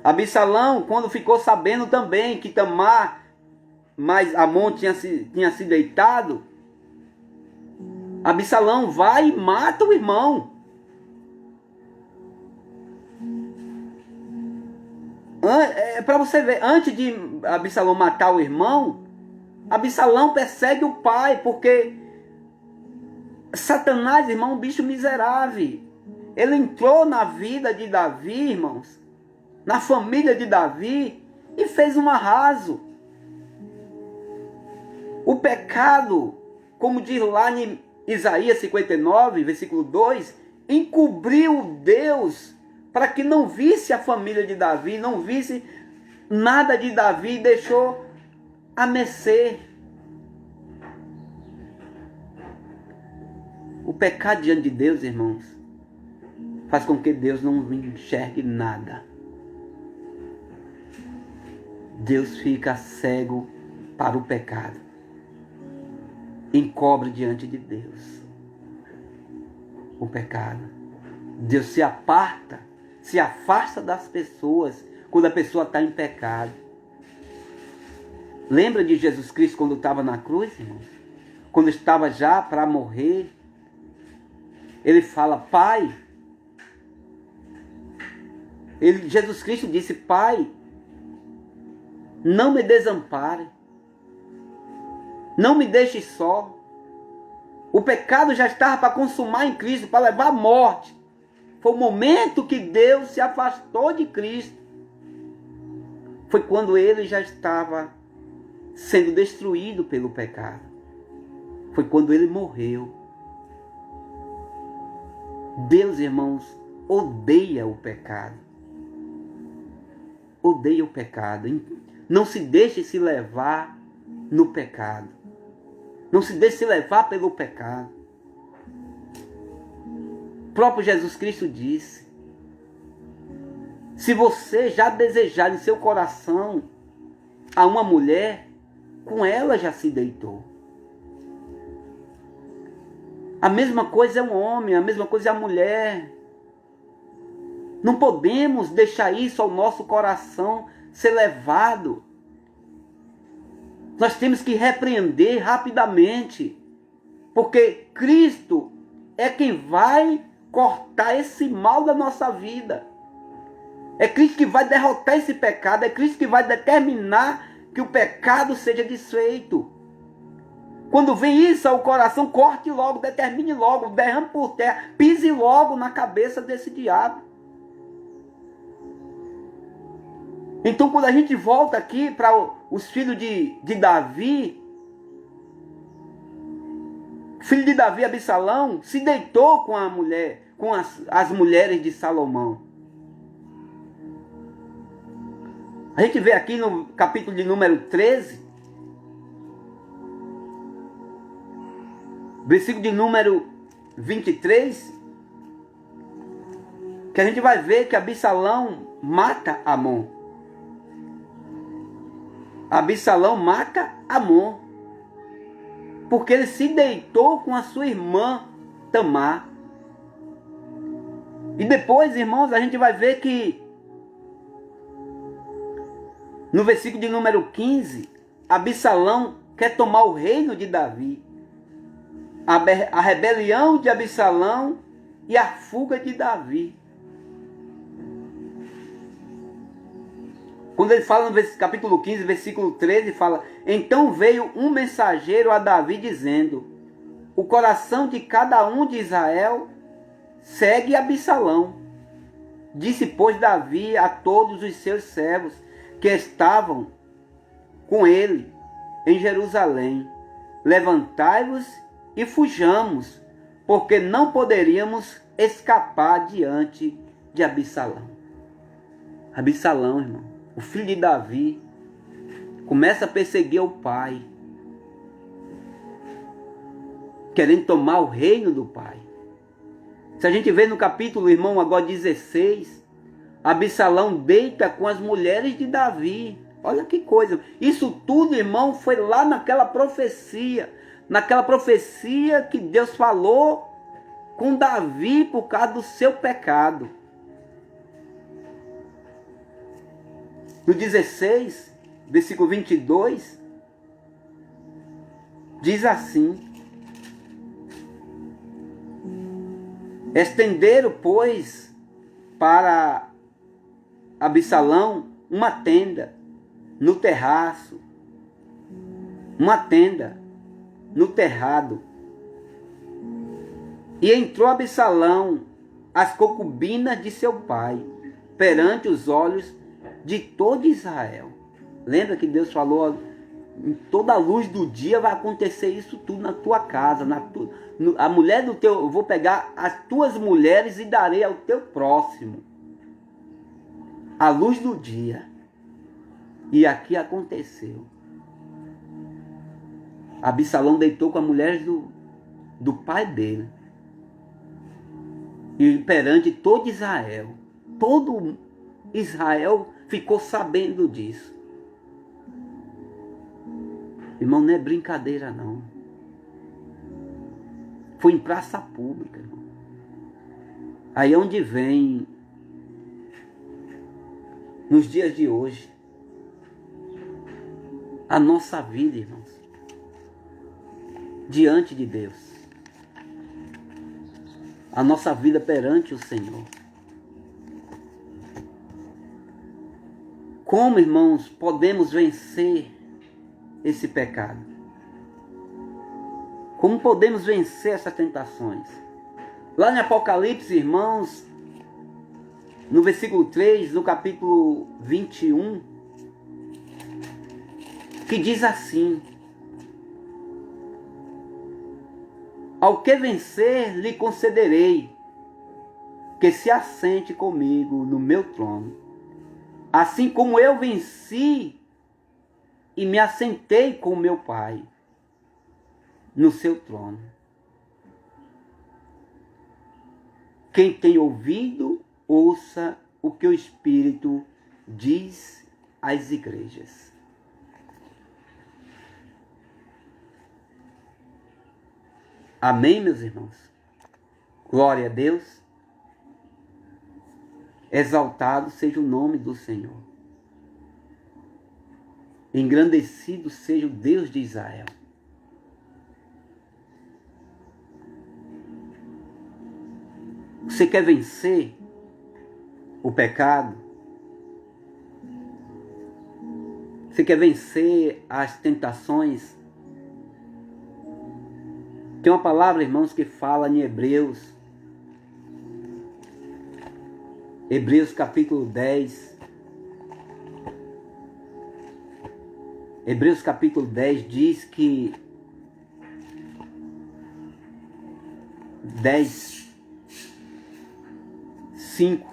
Absalão, quando ficou sabendo também que Tamar, mas Amon tinha se deitado, Absalão vai e mata o irmão. Para você ver, antes de Absalão matar o irmão, Absalão persegue o pai, porque Satanás, irmão, é um bicho miserável. Ele entrou na vida de Davi, irmãos, na família de Davi, e fez um arraso. O pecado, como diz lá em Isaías 59, versículo 2, encobriu Deus para que não visse a família de Davi, não visse nada de Davi, deixou a mercê. O pecado diante de Deus, irmãos, faz com que Deus não enxergue nada. Deus fica cego para o pecado. Encobre diante de Deus o pecado. Deus se afasta das pessoas quando a pessoa está em pecado. Lembra de Jesus Cristo quando estava na cruz, irmãos? Quando estava já para morrer, ele fala: Pai. Jesus Cristo disse: Pai, não me desampare. Não me deixe só. O pecado já estava para consumar em Cristo, para levar à morte. Foi o momento que Deus se afastou de Cristo. Foi quando ele já estava sendo destruído pelo pecado. Foi quando ele morreu. Deus, irmãos, odeia o pecado. Odeia o pecado. Não se deixe se levar no pecado. Não se deixe se levar pelo pecado. O próprio Jesus Cristo disse: se você já desejar em seu coração a uma mulher, com ela já se deitou. A mesma coisa é um homem, a mesma coisa é a mulher. Não podemos deixar isso ao nosso coração ser levado. Nós temos que repreender rapidamente, porque Cristo é quem vai cortar esse mal da nossa vida. É Cristo que vai derrotar esse pecado, é Cristo que vai determinar que o pecado seja desfeito. Quando vem isso ao coração, corte logo, determine logo, derrame por terra, pise logo na cabeça desse diabo. Então, quando a gente volta aqui para os filhos de Davi, filho de Davi, Absalão, se deitou com a mulher, com as mulheres de Salomão. A gente vê aqui no capítulo de número 13, versículo de número 23, que a gente vai ver que Absalão mata Amon. Absalão mata Amon, porque ele se deitou com a sua irmã Tamar. E depois, irmãos, a gente vai ver que no versículo de número 15, Absalão quer tomar o reino de Davi. A rebelião de Absalão e a fuga de Davi. Quando ele fala no capítulo 15, versículo 13, fala: então veio um mensageiro a Davi dizendo: o coração de cada um de Israel segue Absalão. Disse, pois, Davi a todos os seus servos que estavam com ele em Jerusalém: levantai-vos e fujamos, porque não poderíamos escapar diante de Absalão. Absalão, irmão, o filho de Davi, começa a perseguir o pai, querendo tomar o reino do pai. Se a gente vê no capítulo, irmão, agora 16, Absalão deita com as mulheres de Davi. Olha que coisa. Isso tudo, irmão, foi lá naquela profecia que Deus falou com Davi por causa do seu pecado. No 16, versículo 22, diz assim: estenderam, pois, para Absalão uma tenda no terraço, uma tenda no terrado. E entrou Absalão as concubinas de seu pai, perante os olhos de todo Israel. Lembra que Deus falou: em toda a luz do dia vai acontecer isso tudo na tua casa, a mulher do teu, eu vou pegar as tuas mulheres e darei ao teu próximo. A luz do dia. E aqui aconteceu. Absalão deitou com as mulheres do pai dele. E perante todo Israel. Todo Israel ficou sabendo disso. Irmão, não é brincadeira não. Foi em praça pública, irmão. Aí é onde vem, nos dias de hoje, a nossa vida, irmãos, diante de Deus. A nossa vida perante o Senhor. Como, irmãos, podemos vencer esse pecado? Como podemos vencer essas tentações? Lá em Apocalipse, irmãos, no versículo 3, no capítulo 21, que diz assim: ao que vencer lhe concederei, que se assente comigo no meu trono, assim como eu venci e me assentei com meu Pai no seu trono. Quem tem ouvido, ouça o que o Espírito diz às igrejas. Amém, meus irmãos? Glória a Deus. Exaltado seja o nome do Senhor. Engrandecido seja o Deus de Israel. Você quer vencer o pecado? Você quer vencer as tentações? Tem uma palavra, irmãos, que fala em Hebreus. Hebreus capítulo 10. Hebreus capítulo 10 diz que 10:5,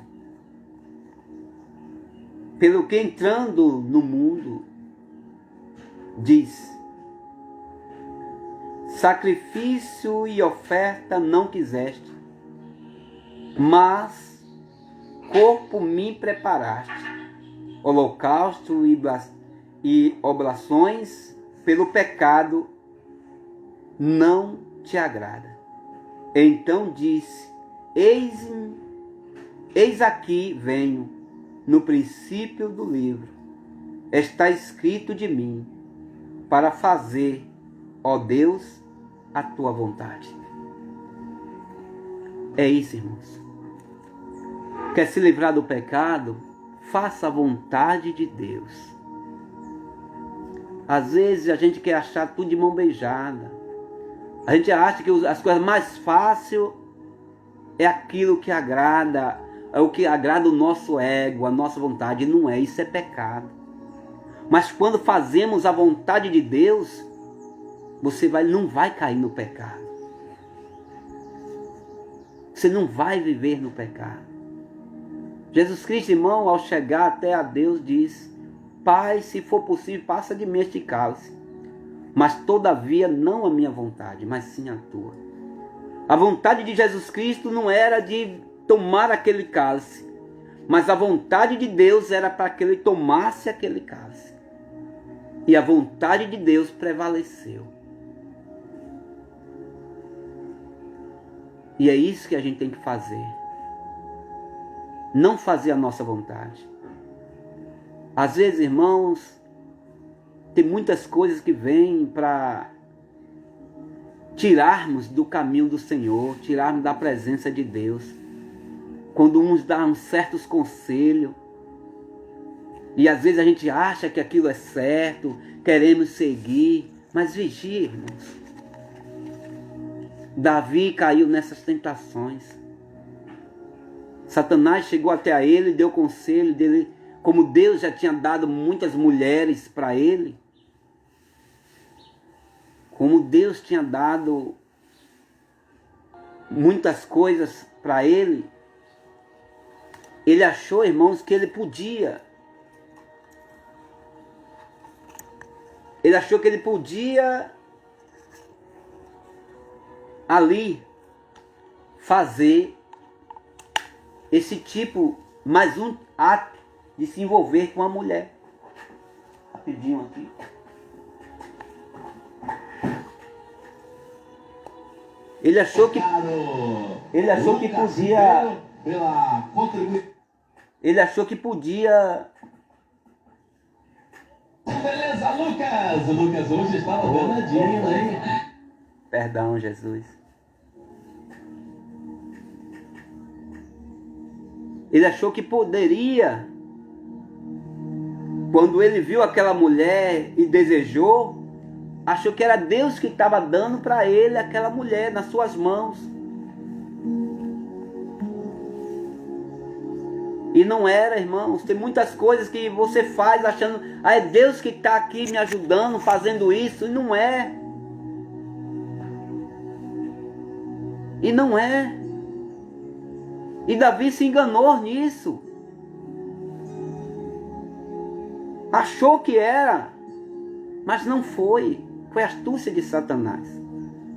pelo que entrando no mundo, diz, sacrifício e oferta não quiseste, mas corpo me preparaste, holocausto e oblações pelo pecado não te agrada. Então disse: Eis aqui venho. No princípio do livro está escrito de mim, para fazer, ó Deus, a tua vontade. É isso, irmãos. Quer se livrar do pecado? Faça a vontade de Deus. Às vezes a gente quer achar tudo de mão beijada. A gente acha que as coisas mais fáceis é aquilo que agrada, é o que agrada o nosso ego, a nossa vontade. Não é, isso é pecado. Mas quando fazemos a vontade de Deus, você não vai cair no pecado. Você não vai viver no pecado. Jesus Cristo, irmão, ao chegar até a Deus, diz: Pai, se for possível, passa de mim este cálice. Mas todavia não a minha vontade, mas sim a tua. A vontade de Jesus Cristo não era de tomar aquele cálice, mas a vontade de Deus era para que ele tomasse aquele cálice. E a vontade de Deus prevaleceu. E é isso que a gente tem que fazer. Não fazer a nossa vontade. Às vezes, irmãos, tem muitas coisas que vêm para tirarmos do caminho do Senhor, tirarmos da presença de Deus. Quando uns dão certos conselhos, e às vezes a gente acha que aquilo é certo, queremos seguir, mas vigie, irmãos. Davi caiu nessas tentações. Satanás chegou até a ele, deu conselho dele, como Deus já tinha dado muitas mulheres para ele, como Deus tinha dado muitas coisas para ele, ele achou, irmãos, que ele podia. Ele achou que ele podia ali fazer esse tipo, mais um ato de se envolver com a mulher. Rapidinho aqui. Ele achou que podia. Ele achou que podia. Beleza, Lucas! O Lucas hoje estava danadinho, hein? Perdão, Jesus. Ele achou que poderia. Quando ele viu aquela mulher e desejou, achou que era Deus que estava dando para ele aquela mulher nas suas mãos. E não era, irmãos. Tem muitas coisas que você faz achando, é Deus que está aqui me ajudando, fazendo isso. E não é. E não é. E Davi se enganou nisso. Achou que era, mas não foi. Foi astúcia de Satanás.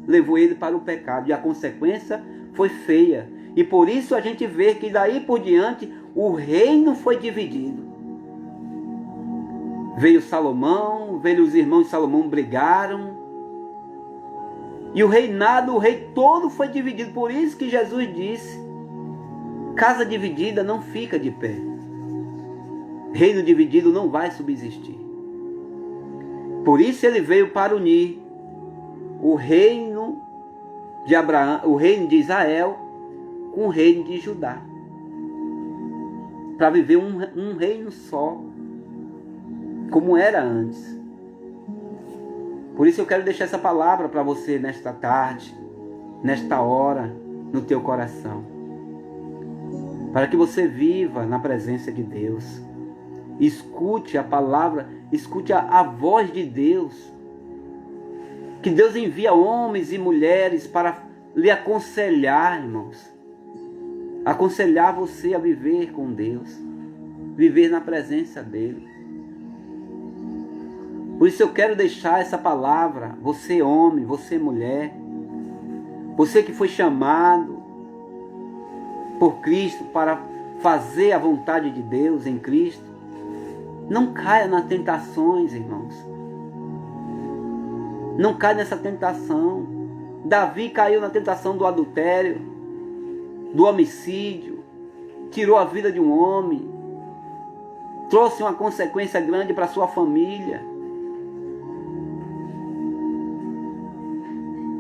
Levou ele para o pecado. E a consequência foi feia. E por isso a gente vê que daí por diante o reino foi dividido. Veio Salomão, veio os irmãos de Salomão, brigaram. E o reinado, o rei todo foi dividido. Por isso que Jesus disse: casa dividida não fica de pé. Reino dividido não vai subsistir. Por isso ele veio para unir o reino de Abraão, o reino de Israel, com o reino de Judá. Para viver um reino só, como era antes. Por isso eu quero deixar essa palavra para você nesta tarde, nesta hora, no teu coração. Para que você viva na presença de Deus. Escute a palavra, escute a voz de Deus. Que Deus envia homens e mulheres para lhe aconselhar, irmãos. Aconselhar você a viver com Deus. Viver na presença dEle. Por isso eu quero deixar essa palavra, você homem, você mulher, você que foi chamado por Cristo para fazer a vontade de Deus em Cristo, não caia nas tentações, irmãos. Não caia nessa tentação. Davi caiu na tentação do adultério, do homicídio, tirou a vida de um homem, trouxe uma consequência grande para sua família.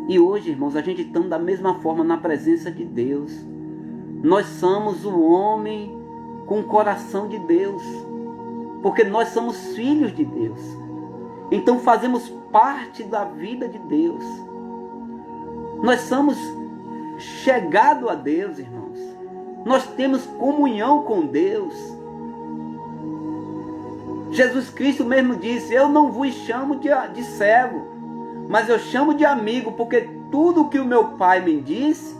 E hoje, irmãos, a gente está da mesma forma na presença de Deus. Nós somos o homem com o coração de Deus, porque nós somos filhos de Deus. Então fazemos parte da vida de Deus. Nós somos chegados a Deus, irmãos. Nós temos comunhão com Deus. Jesus Cristo mesmo disse: eu não vos chamo de servo, mas eu chamo de amigo, porque tudo que o meu Pai me disse,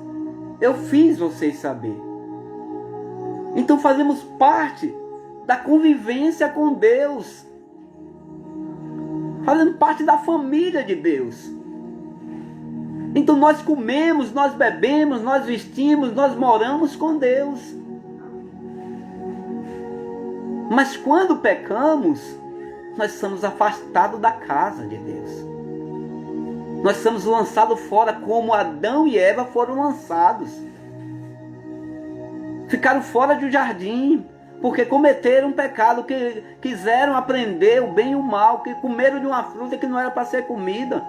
eu fiz vocês saber. Então fazemos parte da convivência com Deus, fazendo parte da família de Deus. Então nós comemos, nós bebemos, nós vestimos, nós moramos com Deus. Mas quando pecamos, nós somos afastados da casa de Deus. Nós somos lançados fora como Adão e Eva foram lançados. Ficaram fora do jardim, porque cometeram um pecado, que quiseram aprender o bem e o mal, que comeram de uma fruta que não era para ser comida.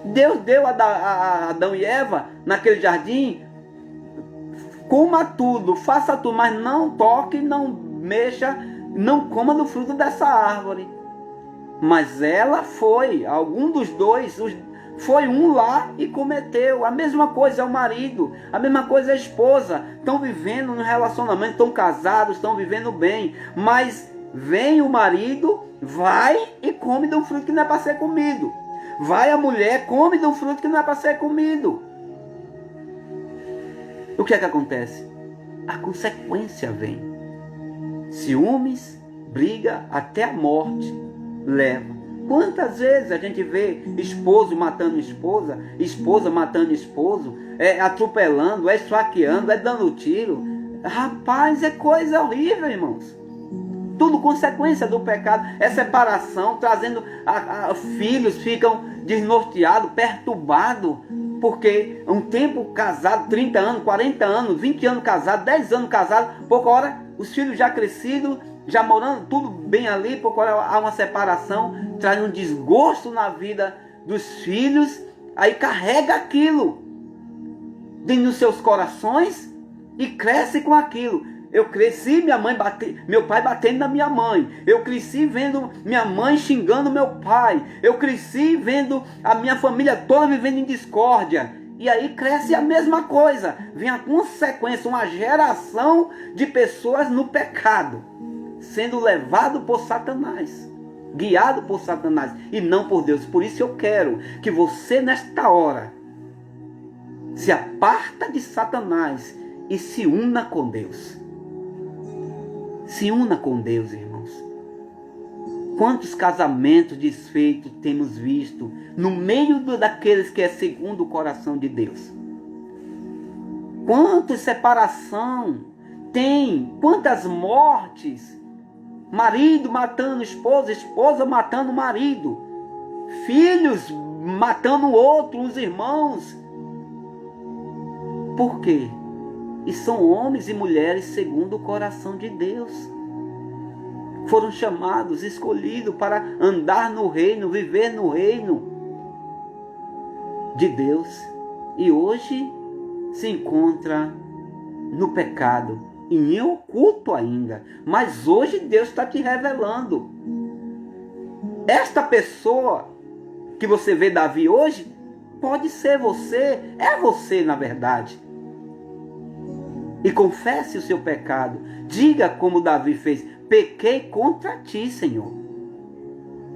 Deus deu a Adão e Eva naquele jardim: coma tudo, faça tudo, mas não toque, não mexa, não coma do fruto dessa árvore. Mas ela foi, algum dos dois, foi um lá e cometeu. A mesma coisa é o marido, a mesma coisa é a esposa. Estão vivendo no relacionamento, estão casados, estão vivendo bem. Mas vem o marido, vai e come do fruto que não é para ser comido. Vai a mulher, come do fruto que não é para ser comido. O que é que acontece? A consequência vem. Ciúmes, briga, até a morte leva. Quantas vezes a gente vê esposo matando esposa, esposa matando esposo, atropelando, esfaqueando, dando tiro. Rapaz, é coisa horrível, irmãos. Tudo consequência do pecado. É separação, trazendo filhos ficam desnorteados, perturbados, porque um tempo casado, 30 anos, 40 anos, 20 anos casado, 10 anos casado, pouca hora os filhos já crescidos, já morando tudo bem ali, pouca hora há uma separação, traz um desgosto na vida dos filhos, aí carrega aquilo dentro dos seus corações e cresce com aquilo. Eu cresci meu pai batendo na minha mãe. Eu cresci vendo minha mãe xingando meu pai. Eu cresci vendo a minha família toda vivendo em discórdia. E aí cresce a mesma coisa. Vem a consequência, uma geração de pessoas no pecado, sendo levado por Satanás, guiado por Satanás e não por Deus. Por isso eu quero que você nesta hora se aparta de Satanás e se una com Deus. Se una com Deus, irmãos. Quantos casamentos desfeitos temos visto no meio daqueles que é segundo o coração de Deus? Quantas separação tem? Quantas mortes? Marido matando esposa, esposa matando marido, filhos matando outros, os irmãos. Por quê? E são homens e mulheres segundo o coração de Deus. Foram chamados, escolhidos para andar no reino, viver no reino de Deus. E hoje se encontra no pecado, e em oculto ainda. Mas hoje Deus está te revelando. Esta pessoa que você vê Davi hoje, pode ser você, é você na verdade. E confesse o seu pecado. Diga como Davi fez: pequei contra ti, Senhor.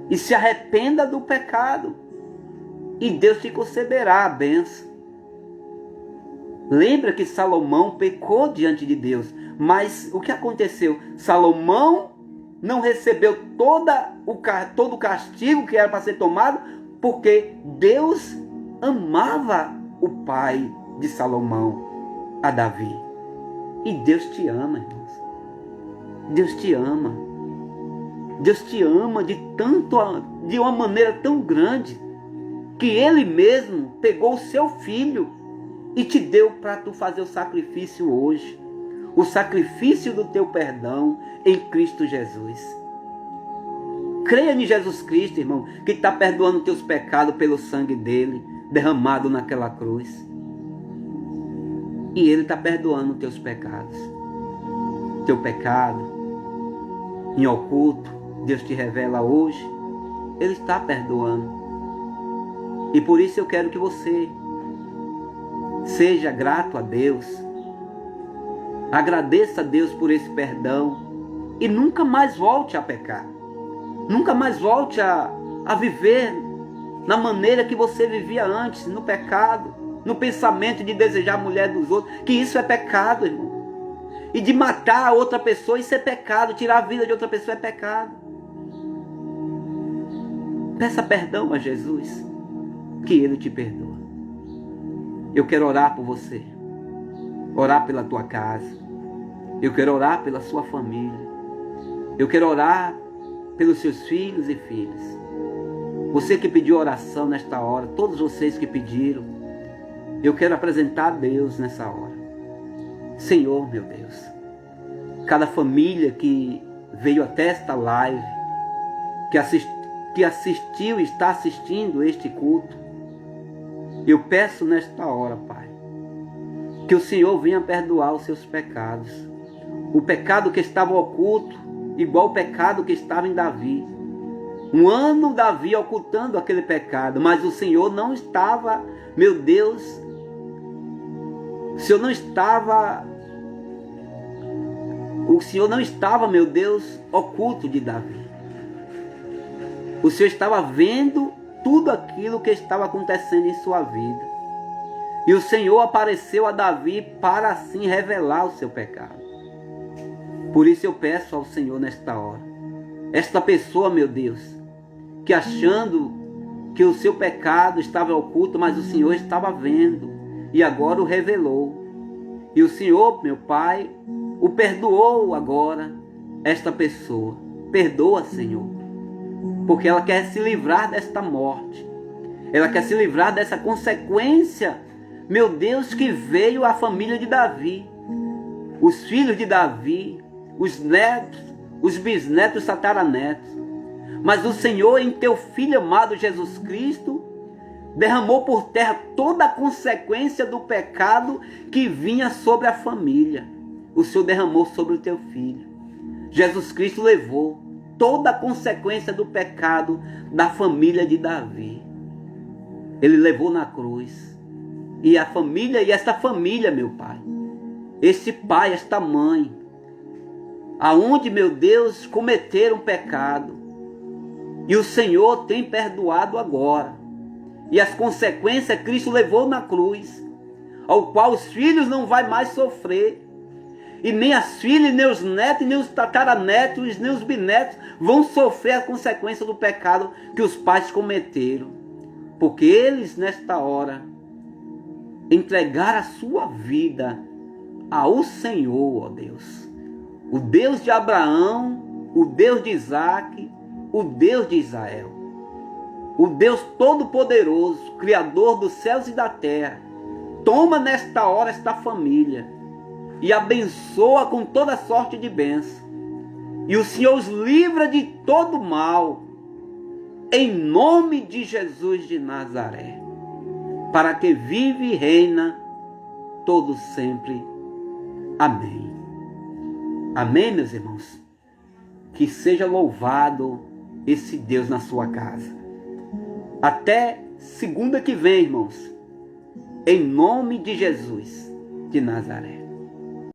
E se arrependa do pecado. E Deus te concederá a bênção. Lembra que Salomão pecou diante de Deus. Mas o que aconteceu? Salomão não recebeu todo o castigo que era para ser tomado, porque Deus amava o pai de Salomão, a Davi. E Deus te ama, irmãos. Deus te ama. Deus te ama de uma maneira tão grande, que Ele mesmo pegou o seu filho e te deu para tu fazer o sacrifício hoje. O sacrifício do teu perdão em Cristo Jesus. Creia em Jesus Cristo, irmão, que está perdoando teus pecados pelo sangue dele, derramado naquela cruz. E Ele está perdoando teus pecados. Teu pecado em oculto, Deus te revela hoje. Ele está perdoando. E por isso eu quero que você seja grato a Deus. Agradeça a Deus por esse perdão. E nunca mais volte a pecar. Nunca mais volte a viver na maneira que você vivia antes, no pecado, no pensamento de desejar a mulher dos outros, que isso é pecado, irmão. E de matar a outra pessoa, isso é pecado. Tirar a vida de outra pessoa é pecado. Peça perdão a Jesus, que Ele te perdoa. Eu quero orar por você, orar pela tua casa. Eu quero orar pela sua família. Eu quero orar pelos seus filhos e filhas. Você que pediu oração nesta hora, todos vocês que pediram, eu quero apresentar a Deus nessa hora. Senhor, meu Deus, cada família que veio até esta live, que assistiu e está assistindo este culto, eu peço nesta hora, Pai, que o Senhor venha perdoar os seus pecados. O pecado que estava oculto, igual o pecado que estava em Davi. Um ano Davi ocultando aquele pecado, mas o Senhor não estava, meu Deus, o Senhor não estava, meu Deus, oculto de Davi. O Senhor estava vendo tudo aquilo que estava acontecendo em sua vida. E o Senhor apareceu a Davi para assim revelar o seu pecado. Por isso eu peço ao Senhor nesta hora, esta pessoa, meu Deus, que achando que o seu pecado estava oculto, mas o Senhor estava vendo e agora o revelou. E o Senhor, meu Pai, o perdoou agora, esta pessoa. Perdoa, Senhor, porque ela quer se livrar desta morte. Ela quer se livrar dessa consequência, meu Deus, que veio à família de Davi. Os filhos de Davi, os netos, os bisnetos, os tataranetos. Mas o Senhor, em teu Filho amado Jesus Cristo, derramou por terra toda a consequência do pecado que vinha sobre a família. O Senhor derramou sobre o teu Filho. Jesus Cristo levou toda a consequência do pecado da família de Davi. Ele levou na cruz. E a família, e esta família, meu Pai, este pai, esta mãe, aonde, meu Deus, cometeram pecado, e o Senhor tem perdoado agora, e as consequências Cristo levou na cruz, ao qual os filhos não vai mais sofrer, e nem as filhas, nem os netos, nem os tataranetos, nem os bisnetos vão sofrer a consequência do pecado que os pais cometeram, porque eles nesta hora entregaram a sua vida ao Senhor, ó Deus, o Deus de Abraão, o Deus de Isaac, o Deus de Israel, o Deus Todo-Poderoso, Criador dos céus e da terra. Toma nesta hora esta família e abençoa com toda sorte de bênção, e o Senhor os livra de todo mal, em nome de Jesus de Nazaré, para que vive e reina todo sempre. Amém. Amém, meus irmãos. Que seja louvado esse Deus na sua casa. Até segunda que vem, irmãos. Em nome de Jesus de Nazaré.